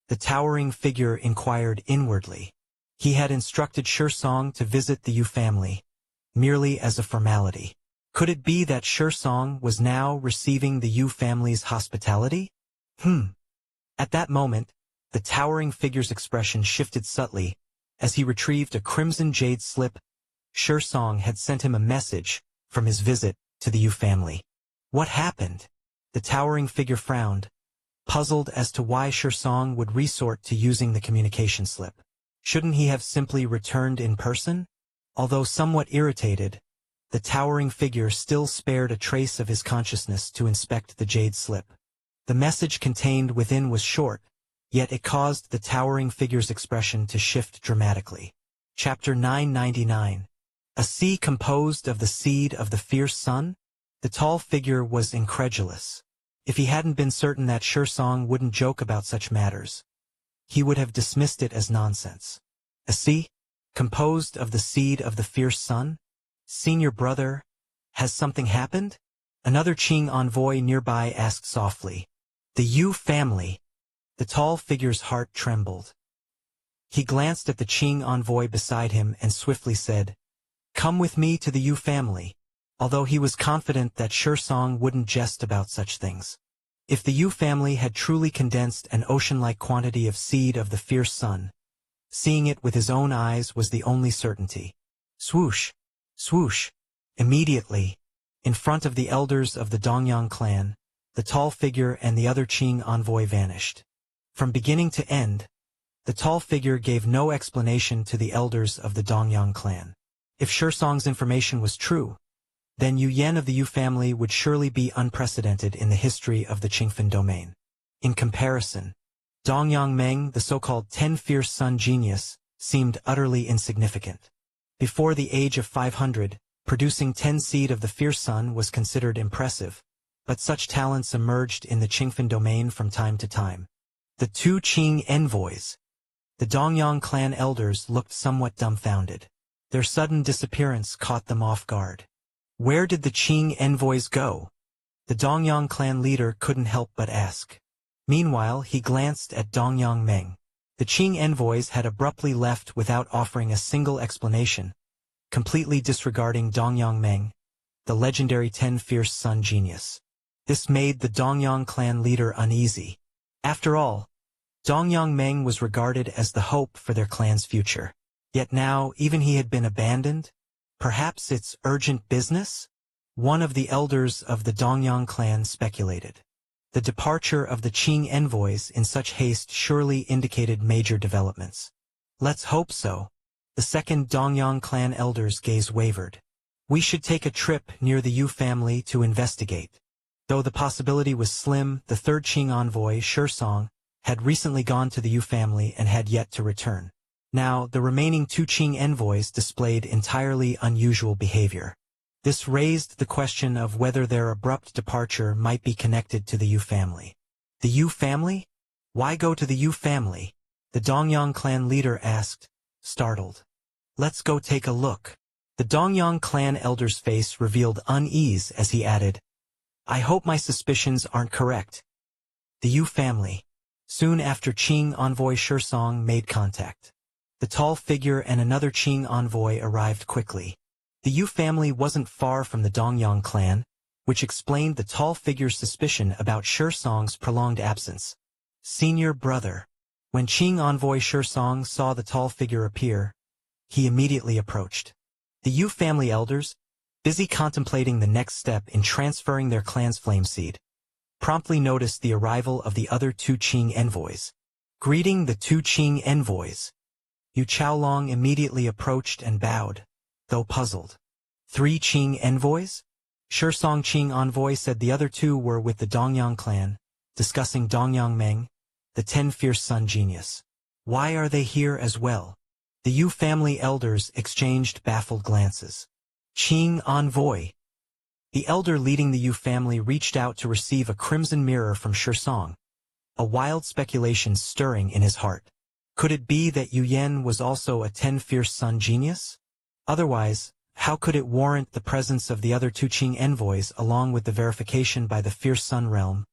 The towering figure inquired inwardly. He had instructed Song to visit the Yu family, merely as a formality. Could it be that Song was now receiving the Yu family's hospitality? At that moment, the towering figure's expression shifted subtly, as he retrieved a crimson jade slip. Song had sent him a message from his visit to the Yu family. What happened? The towering figure frowned, puzzled as to why Song would resort to using the communication slip. Shouldn't he have simply returned in person? Although somewhat irritated, the towering figure still spared a trace of his consciousness to inspect the jade slip. The message contained within was short, yet it caused the towering figure's expression to shift dramatically. Chapter 999. A sea composed of the seed of the fierce sun? The tall figure was incredulous. If he hadn't been certain that Song wouldn't joke about such matters, he would have dismissed it as nonsense. A sea? Composed of the seed of the fierce sun? Senior brother, has something happened? Another Qing envoy nearby asked softly. The Yu family. The tall figure's heart trembled. He glanced at the Qing envoy beside him and swiftly said, "Come with me to the Yu family," although he was confident that Song wouldn't jest about such things. If the Yu family had truly condensed an ocean-like quantity of seed of the fierce sun, seeing it with his own eyes was the only certainty. Swoosh! Swoosh! Immediately, in front of the elders of the Dongyang clan, the tall figure and the other Qing envoy vanished. From beginning to end, the tall figure gave no explanation to the elders of the Dongyang clan. If Song's information was true, then Yu Yan of the Yu family would surely be unprecedented in the history of the Qingfen domain. In comparison, Dongyang Meng, the so-called 10 fierce sun genius, seemed utterly insignificant. Before the age of 500, producing 10 seed of the fierce sun was considered impressive, but such talents emerged in the Qingfen domain from time to time. The two Qing envoys, the Dongyang clan elders, looked somewhat dumbfounded. Their sudden disappearance caught them off guard. Where did the Qing envoys go? The Dongyang clan leader couldn't help but ask. Meanwhile, he glanced at Dongyang Meng. The Qing envoys had abruptly left without offering a single explanation, completely disregarding Dongyang Meng, the legendary 10 fierce sun genius. This made the Dongyang clan leader uneasy. After all, Dongyang Meng was regarded as the hope for their clan's future. Yet now, even he had been abandoned? Perhaps it's urgent business? One of the elders of the Dongyang clan speculated. The departure of the Qing envoys in such haste surely indicated major developments. Let's hope so. The second Dongyang clan elder's gaze wavered. We should take a trip near the Yu family to investigate. Though the possibility was slim, the third Qing envoy, Song, had recently gone to the Yu family and had yet to return. Now, the remaining two Qing envoys displayed entirely unusual behavior. This raised the question of whether their abrupt departure might be connected to the Yu family. The Yu family? Why go to the Yu family? The Dongyang clan leader asked, startled. Let's go take a look. The Dongyang clan elder's face revealed unease as he added, I hope my suspicions aren't correct. The Yu family. Soon after Qing envoy Song made contact, the tall figure and another Qing envoy arrived quickly. The Yu family wasn't far from the Dongyang clan, which explained the tall figure's suspicion about Song's prolonged absence. Senior brother. When Qing envoy Song saw the tall figure appear, he immediately approached. The Yu family elders, busy contemplating the next step in transferring their clan's flame seed, promptly noticed the arrival of the other two Qing envoys. Greeting the two Qing envoys, Yu Chaolong immediately approached and bowed, though puzzled. 3 Qing envoys? Song Qing envoy said the other two were with the Dongyang clan, discussing Dongyang Meng, the 10 fierce sun genius. Why are they here as well? The Yu family elders exchanged baffled glances. Qing envoy. The elder leading the Yu family reached out to receive a crimson mirror from Song, a wild speculation stirring in his heart. Could it be that Yu Yan was also a 10 fierce sun genius? Otherwise, how could it warrant the presence of the other two Qing envoys along with the verification by the fierce sun realm,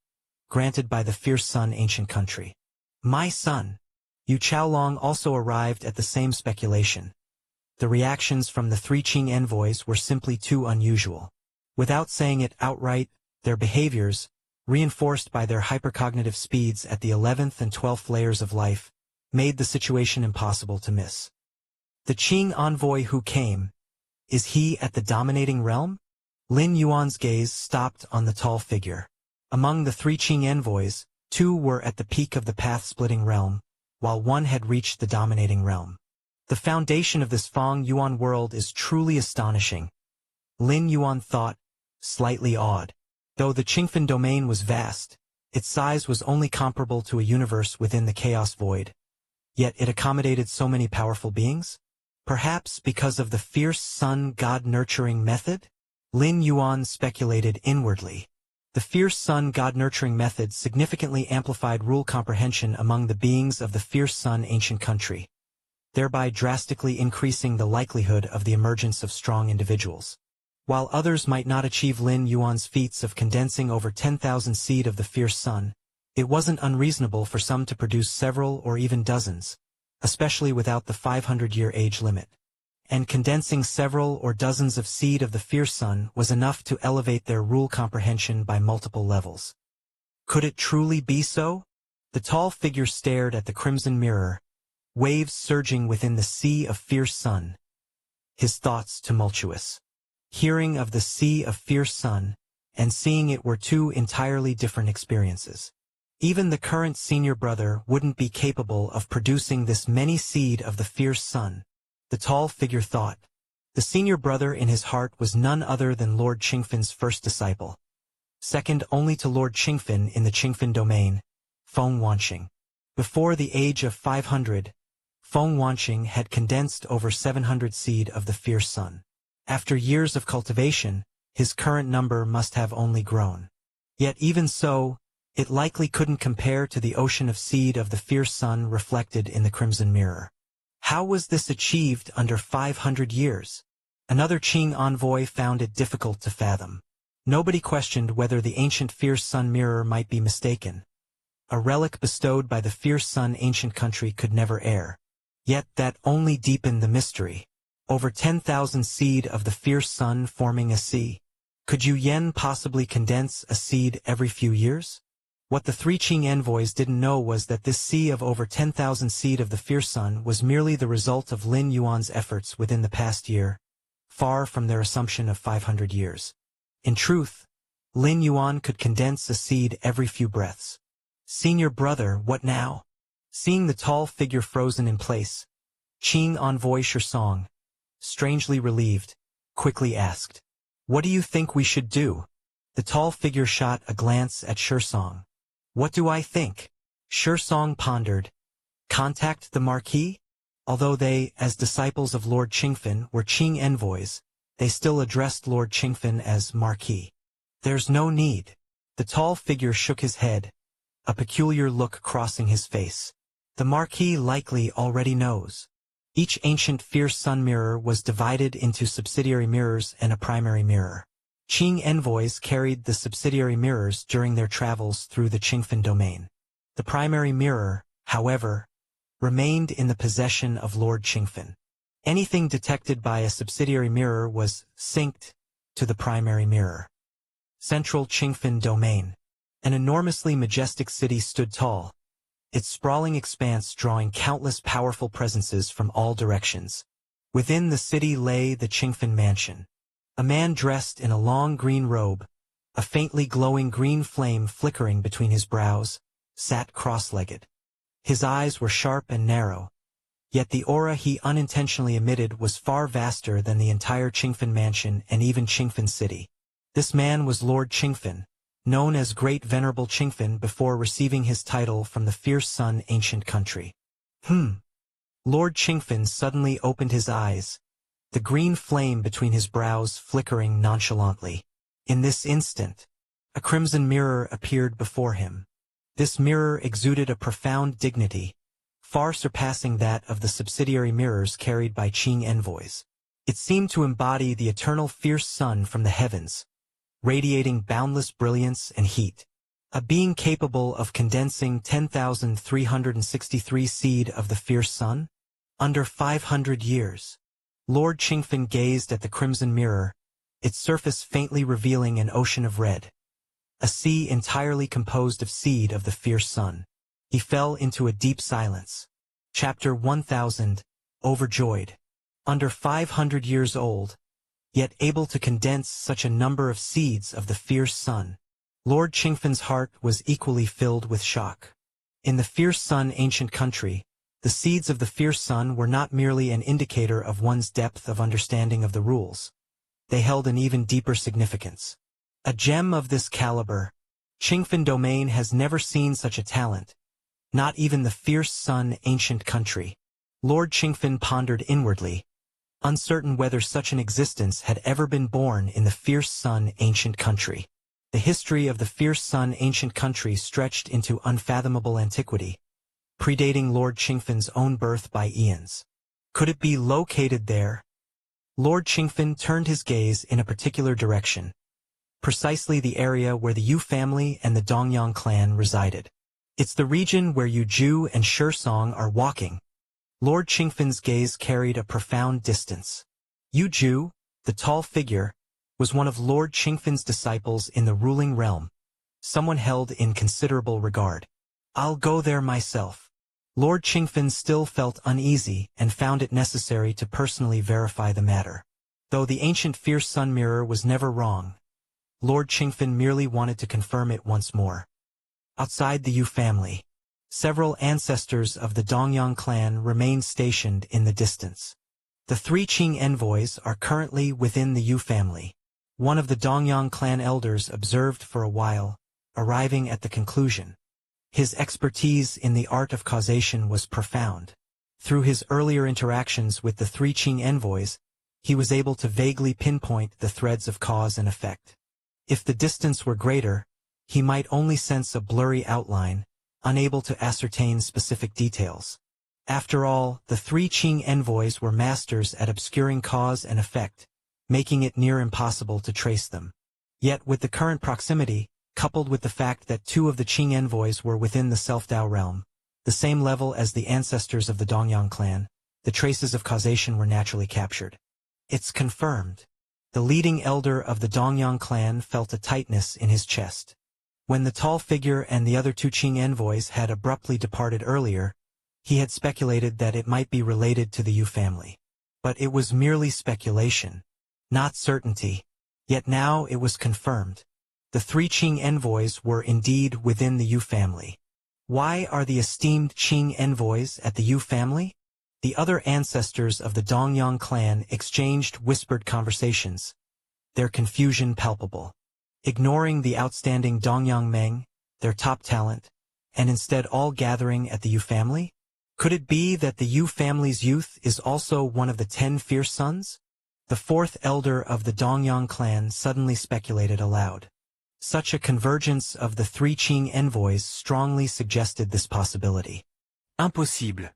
granted by the fierce sun ancient country? My son. Yu Chaolong also arrived at the same speculation. The reactions from the 3 Qing envoys were simply too unusual. Without saying it outright, their behaviors, reinforced by their hypercognitive speeds at the 11th and 12th layers of life, made the situation impossible to miss. The Qing envoy who came, is he at the dominating realm? Lin Yuan's gaze stopped on the tall figure. Among the 3 Qing envoys, 2 were at the peak of the path-splitting realm, while 1 had reached the dominating realm. The foundation of this Feng Yuan world is truly astonishing. Lin Yuan thought, slightly awed. Though the Qingfen domain was vast, its size was only comparable to a universe within the chaos void. Yet it accommodated so many powerful beings? Perhaps because of the fierce sun god nurturing method? Lin Yuan speculated inwardly. The fierce sun god nurturing method significantly amplified rule comprehension among the beings of the fierce sun ancient country, thereby drastically increasing the likelihood of the emergence of strong individuals. While others might not achieve Lin Yuan's feats of condensing over 10,000 seed of the fierce sun, it wasn't unreasonable for some to produce several or even dozens, especially without the 500-year age limit. And condensing several or dozens of seed of the fierce sun was enough to elevate their rule comprehension by multiple levels. Could it truly be so? The tall figure stared at the crimson mirror, waves surging within the sea of fierce sun. His thoughts tumultuous. Hearing of the sea of fierce sun and seeing it were two entirely different experiences. Even the current senior brother wouldn't be capable of producing this many seed of the fierce sun. The tall figure thought. The senior brother in his heart was none other than Lord Qingfen's first disciple, second only to Lord Qingfen in the Qingfen domain, Feng Wanqing. Before the age of 500, Feng Wanqing had condensed over 700 seed of the fierce sun. After years of cultivation, his current number must have only grown. Yet even so, it likely couldn't compare to the ocean of seed of the fierce sun reflected in the crimson mirror. How was this achieved under 500 years? Another Qing envoy found it difficult to fathom. Nobody questioned whether the ancient fierce sun mirror might be mistaken. A relic bestowed by the fierce sun ancient country could never err. Yet that only deepened the mystery. Over 10,000 seed of the fierce sun forming a sea. Could Yu Yen possibly condense a seed every few years? What the three Qing envoys didn't know was that this sea of over 10,000 seed of the fierce sun was merely the result of Lin Yuan's efforts within the past year, far from their assumption of 500 years. In truth, Lin Yuan could condense a seed every few breaths. Senior brother, what now? Seeing the tall figure frozen in place, Qing envoy Song, strangely relieved, quickly asked, "What do you think we should do?" The tall figure shot a glance at Song. "What do I think?" Song pondered. Contact the Marquis? Although they, as disciples of Lord Qingfen, were Qing envoys, they still addressed Lord Qingfen as Marquis. "There's no need." The tall figure shook his head, a peculiar look crossing his face. "The Marquis likely already knows." Each ancient fierce sun mirror was divided into subsidiary mirrors and a primary mirror. Qing envoys carried the subsidiary mirrors during their travels through the Qingfen domain. The primary mirror, however, remained in the possession of Lord Qingfen. Anything detected by a subsidiary mirror was synced to the primary mirror. Central Qingfen domain. An enormously majestic city stood tall, its sprawling expanse drawing countless powerful presences from all directions. Within the city lay the Qingfen mansion. A man dressed in a long green robe, a faintly glowing green flame flickering between his brows, sat cross-legged. His eyes were sharp and narrow, yet the aura he unintentionally emitted was far vaster than the entire Qingfen mansion and even Qingfen city. This man was Lord Qingfen, known as Great Venerable Qingfen before receiving his title from the fierce sun ancient country. Lord Qingfen suddenly opened his eyes, the green flame between his brows flickering nonchalantly. In this instant, a crimson mirror appeared before him. This mirror exuded a profound dignity, far surpassing that of the subsidiary mirrors carried by Qing envoys. It seemed to embody the eternal fierce sun from the heavens, radiating boundless brilliance and heat. A being capable of condensing 10,363 seed of the fierce sun? Under 500 years. Lord Qingfen gazed at the crimson mirror, its surface faintly revealing an ocean of red. A sea entirely composed of seed of the fierce sun. He fell into a deep silence. Chapter 1000, Overjoyed. Under 500 years old, yet able to condense such a number of seeds of the fierce sun. Lord Qingfen's heart was equally filled with shock. In the fierce sun ancient country, the seeds of the fierce sun were not merely an indicator of one's depth of understanding of the rules. they held an even deeper significance. A gem of this caliber, Qingfen domain has never seen such a talent, not even the fierce sun ancient country. Lord Qingfen pondered inwardly, uncertain whether such an existence had ever been born in the fierce sun ancient country. The history of the fierce sun ancient country stretched into unfathomable antiquity, predating Lord Qingfen's own birth by eons. Could it be located there? Lord Qingfen turned his gaze in a particular direction, precisely the area where the Yu family and the Dongyang clan resided. It's the region where Yu Ju and Song are walking. Lord Qingfen's gaze carried a profound distance. Yu Ju, the tall figure, was one of Lord Qingfen's disciples in the ruling realm, someone held in considerable regard. I'll go there myself. Lord Qingfen still felt uneasy and found it necessary to personally verify the matter. Though the ancient fierce sun mirror was never wrong, Lord Qingfen merely wanted to confirm it once more. Outside the Yu family, several ancestors of the Dongyang clan remained stationed in the distance. The 3 Qing envoys are currently within the Yu family. One of the Dongyang clan elders observed for a while, arriving at the conclusion. His expertise in the art of causation was profound. Through his earlier interactions with the 3 Qing envoys, he was able to vaguely pinpoint the threads of cause and effect. If the distance were greater, he might only sense a blurry outline, unable to ascertain specific details. After all, the 3 Qing envoys were masters at obscuring cause and effect, making it near impossible to trace them. Yet with the current proximity, coupled with the fact that 2 of the Qing envoys were within the Self-Dao realm, the same level as the ancestors of the Dongyang clan, the traces of causation were naturally captured. It's confirmed. The leading elder of the Dongyang clan felt a tightness in his chest. When the tall figure and the other 2 Qing envoys had abruptly departed earlier, he had speculated that it might be related to the Yu family. But it was merely speculation, not certainty. Yet now it was confirmed. The 3 Qing envoys were indeed within the Yu family. Why are the esteemed Qing envoys at the Yu family? The other ancestors of the Dongyang clan exchanged whispered conversations, their confusion palpable. Ignoring the outstanding Dongyang Meng, their top talent, and instead all gathering at the Yu family? Could it be that the Yu family's youth is also one of the 10 fierce sons? The 4th elder of the Dongyang clan suddenly speculated aloud. Such a convergence of the 3 Qing envoys strongly suggested this possibility. Impossible.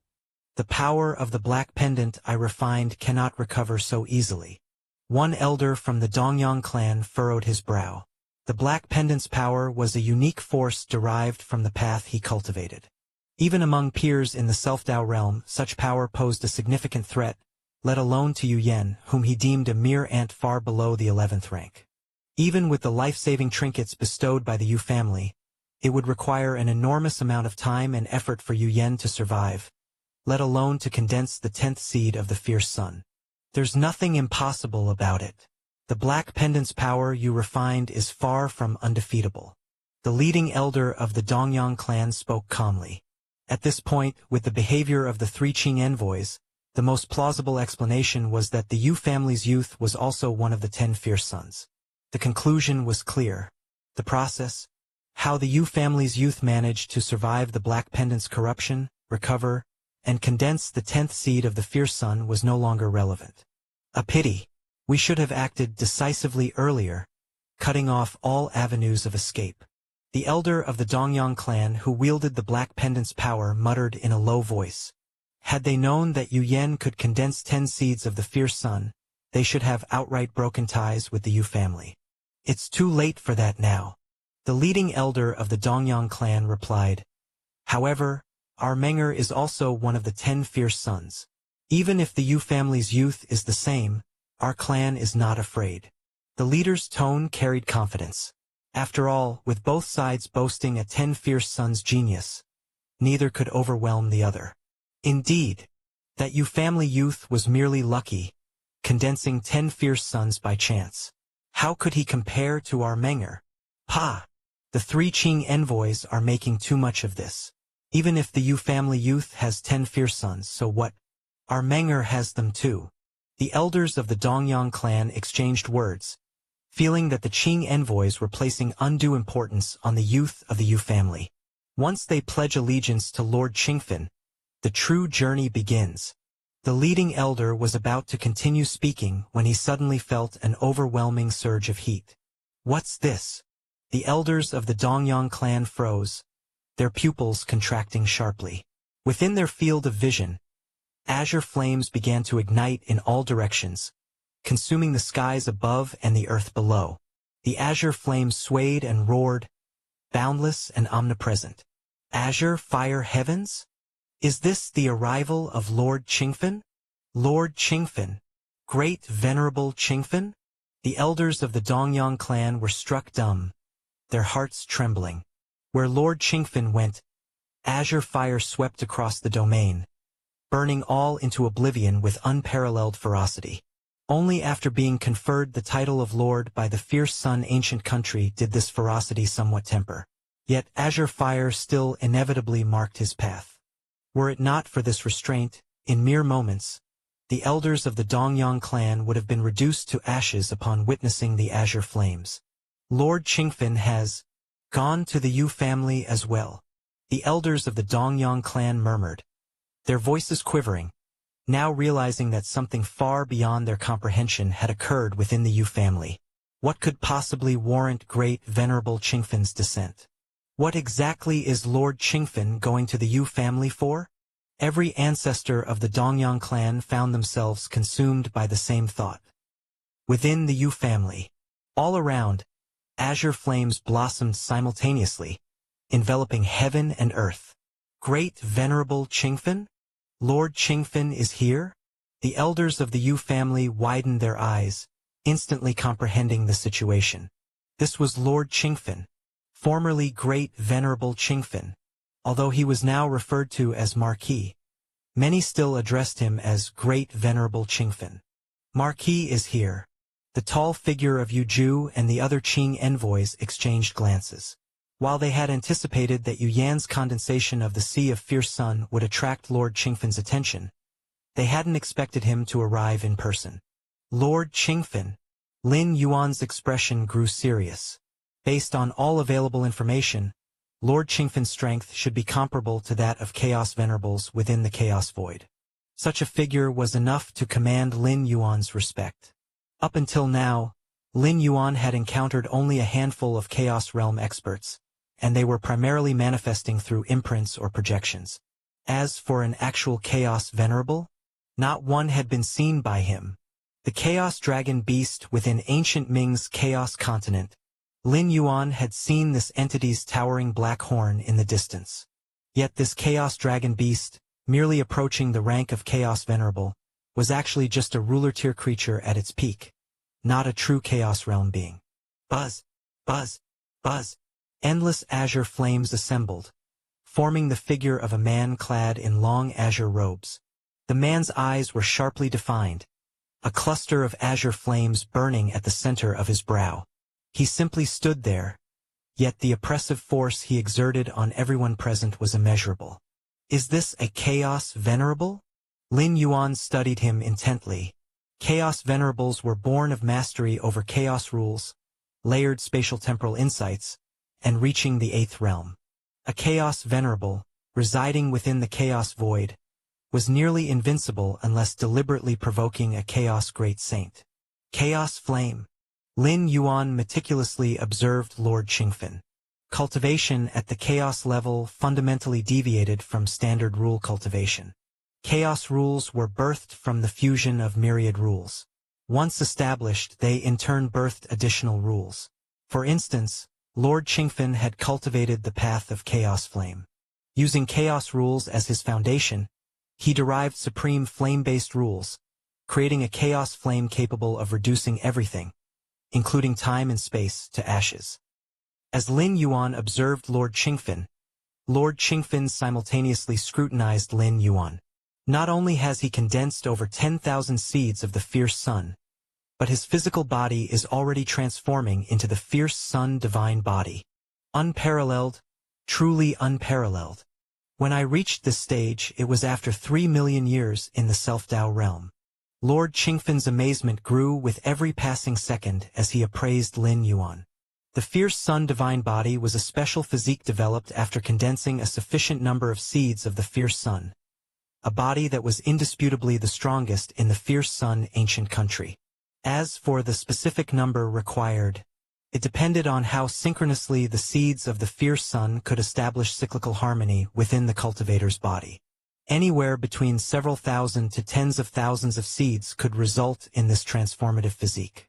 The power of the black pendant I refined cannot recover so easily. One elder from the Dongyang clan furrowed his brow. The black pendant's power was a unique force derived from the path he cultivated. Even among peers in the Self-Dao realm, such power posed a significant threat, let alone to Yu Yen, whom he deemed a mere ant far below the 11th rank. Even with the life-saving trinkets bestowed by the Yu family, it would require an enormous amount of time and effort for Yu Yen to survive, let alone to condense the 10th seed of the fierce sun. There's nothing impossible about it. The black pendant's power you refined is far from undefeatable. The leading elder of the Dongyang clan spoke calmly. At this point, with the behavior of the 3 Qing envoys, the most plausible explanation was that the Yu family's youth was also one of the 10 fierce sons. The conclusion was clear. The process, how the Yu family's youth managed to survive the black pendant's corruption, recover, and condense the 10th seed of the fierce sun was no longer relevant. A pity. We should have acted decisively earlier, cutting off all avenues of escape. The elder of the Dongyang clan who wielded the black pendant's power muttered in a low voice. Had they known that Yu Yen could condense 10 seeds of the fierce sun, they should have outright broken ties with the Yu family. It's too late for that now. The leading elder of the Dongyang clan replied. However, our Menger is also one of the 10 fierce sons. Even if the Yu family's youth is the same, our clan is not afraid. The leader's tone carried confidence. After all, with both sides boasting a 10 fierce sons' genius, neither could overwhelm the other. Indeed, that Yu family youth was merely lucky, condensing 10 fierce sons by chance. How could he compare to our Menger? Pa! The 3 Qing envoys are making too much of this. Even if the Yu family youth has 10 fierce sons, so what? Our Menger has them too. The elders of the Dongyang clan exchanged words, feeling that the Qing envoys were placing undue importance on the youth of the Yu family. Once they pledge allegiance to Lord Qingfen, the true journey begins. The leading elder was about to continue speaking when he suddenly felt an overwhelming surge of heat. What's this? The elders of the Dongyang clan froze, their pupils contracting sharply. Within their field of vision, azure flames began to ignite in all directions, consuming the skies above and the earth below. The azure flames swayed and roared, boundless and omnipresent. Azure fire heavens? Is this the arrival of Lord Qingfen? Lord Qingfen, great venerable Qingfen? The elders of the Dongyang clan were struck dumb, their hearts trembling. Where Lord Qingfen went, azure fire swept across the domain, burning all into oblivion with unparalleled ferocity. Only after being conferred the title of Lord by the fierce Sun ancient country did this ferocity somewhat temper. Yet azure fire still inevitably marked his path. Were it not for this restraint, in mere moments, the elders of the Dongyang clan would have been reduced to ashes upon witnessing the azure flames. Lord Qingfen has gone to the Yu family as well. The elders of the Dongyang clan murmured, their voices quivering, now realizing that something far beyond their comprehension had occurred within the Yu family. What could possibly warrant great venerable Qingfen's descent? What exactly is Lord Qingfen going to the Yu family for? Every ancestor of the Dongyang clan found themselves consumed by the same thought. Within the Yu family, all around, azure flames blossomed simultaneously, enveloping heaven and earth. Great venerable Qingfen? Lord Qingfen is here? The elders of the Yu family widened their eyes, instantly comprehending the situation. This was Lord Qingfen, formerly great venerable Qingfen. Although he was now referred to as Marquis, many still addressed him as great venerable Qingfen. Marquis is here. The tall figure of Yu Ju and the other Qing envoys exchanged glances. While they had anticipated that Yu Yan's condensation of the Sea of Fierce Sun would attract Lord Qingfen's attention, they hadn't expected him to arrive in person. Lord Qingfen. Lin Yuan's expression grew serious. Based on all available information, Lord Qingfen's strength should be comparable to that of Chaos Venerables within the Chaos Void. Such a figure was enough to command Lin Yuan's respect. Up until now, Lin Yuan had encountered only a handful of Chaos Realm experts, and they were primarily manifesting through imprints or projections. As for an actual Chaos Venerable, not one had been seen by him. The Chaos Dragon Beast within ancient Ming's Chaos Continent, Lin Yuan had seen this entity's towering black horn in the distance. Yet this Chaos Dragon Beast, merely approaching the rank of Chaos Venerable, was actually just a ruler-tier creature at its peak, not a true Chaos Realm being. Buzz, buzz, buzz. Endless azure flames assembled, forming the figure of a man clad in long azure robes. The man's eyes were sharply defined, a cluster of azure flames burning at the center of his brow. He simply stood there, yet the oppressive force he exerted on everyone present was immeasurable. Is this a Chaos Venerable? Lin Yuan studied him intently. Chaos Venerables were born of mastery over chaos rules, layered spatial temporal insights, and reaching the 8th realm. A Chaos Venerable, residing within the Chaos Void, was nearly invincible unless deliberately provoking a Chaos Great Saint. Chaos Flame. Lin Yuan meticulously observed Lord Qingfen. Cultivation at the Chaos level fundamentally deviated from standard rule cultivation. Chaos rules were birthed from the fusion of myriad rules. Once established, they in turn birthed additional rules. For instance, Lord Qingfen had cultivated the path of Chaos Flame. Using Chaos rules as his foundation, he derived supreme flame-based rules, creating a Chaos Flame capable of reducing everything, including time and space, to ashes. As Lin Yuan observed Lord Qingfen simultaneously scrutinized Lin Yuan. Not only has he condensed over 10,000 seeds of the fierce sun, but his physical body is already transforming into the fierce sun divine body. Unparalleled, truly unparalleled. When I reached this stage, it was after 3 million years in the Self-Tao realm. Lord Qingfan's amazement grew with every passing second as he appraised Lin Yuan. The fierce sun divine body was a special physique developed after condensing a sufficient number of seeds of the fierce sun, a body that was indisputably the strongest in the fierce sun ancient country. As for the specific number required, it depended on how synchronously the seeds of the fierce sun could establish cyclical harmony within the cultivator's body. Anywhere between several thousand to tens of thousands of seeds could result in this transformative physique.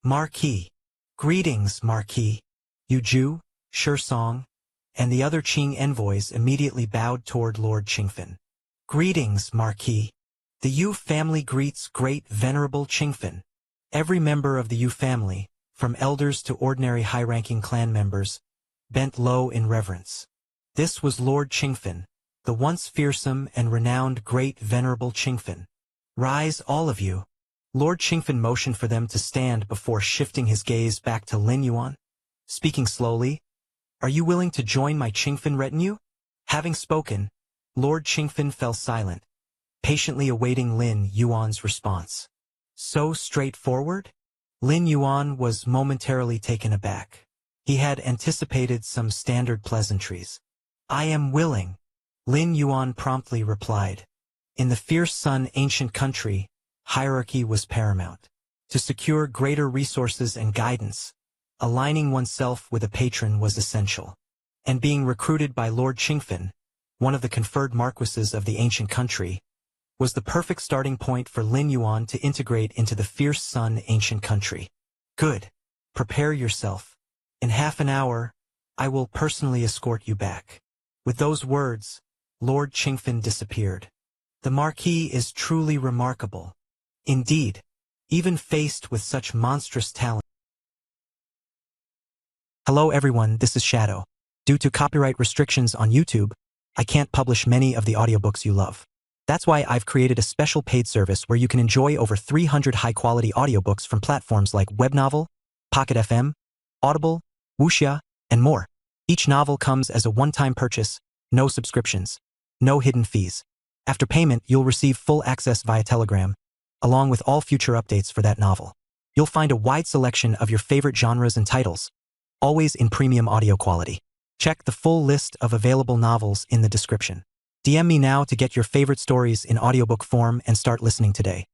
Marquis. Greetings, Marquis. Yu, Song, and the other Qing envoys immediately bowed toward Lord Qingfan. Greetings, Marquis. The Yu family greets great venerable Qingfan. Every member of the Yu family, from elders to ordinary high-ranking clan members, bent low in reverence. This was Lord Qingfan, the once fearsome and renowned great venerable Qingfan. Rise, all of you. Lord Qingfan motioned for them to stand before shifting his gaze back to Lin Yuan. Speaking slowly, "Are you willing to join my Qingfan retinue?" Having spoken, Lord Qingfan fell silent, patiently awaiting Lin Yuan's response. So straightforward? Lin Yuan was momentarily taken aback. He had anticipated some standard pleasantries. "I am willing," Lin Yuan promptly replied. In the fierce sun ancient country, hierarchy was paramount. To secure greater resources and guidance, aligning oneself with a patron was essential. And being recruited by Lord Qingfan, one of the conferred marquises of the ancient country, was the perfect starting point for Lin Yuan to integrate into the fierce sun ancient country. Good. Prepare yourself. In half an hour, I will personally escort you back. With those words, Lord Qingfan disappeared. The Marquis is truly remarkable. Indeed, even faced with such monstrous talent. Hello everyone, this is Shadow. Due to copyright restrictions on YouTube, I can't publish many of the audiobooks you love. That's why I've created a special paid service where you can enjoy over 300 high-quality audiobooks from platforms like Webnovel, Pocket FM, Audible, Wuxia, and more. Each novel comes as a one-time purchase, no subscriptions, no hidden fees. After payment, you'll receive full access via Telegram, along with all future updates for that novel. You'll find a wide selection of your favorite genres and titles, always in premium audio quality. Check the full list of available novels in the description. DM me now to get your favorite stories in audiobook form and start listening today.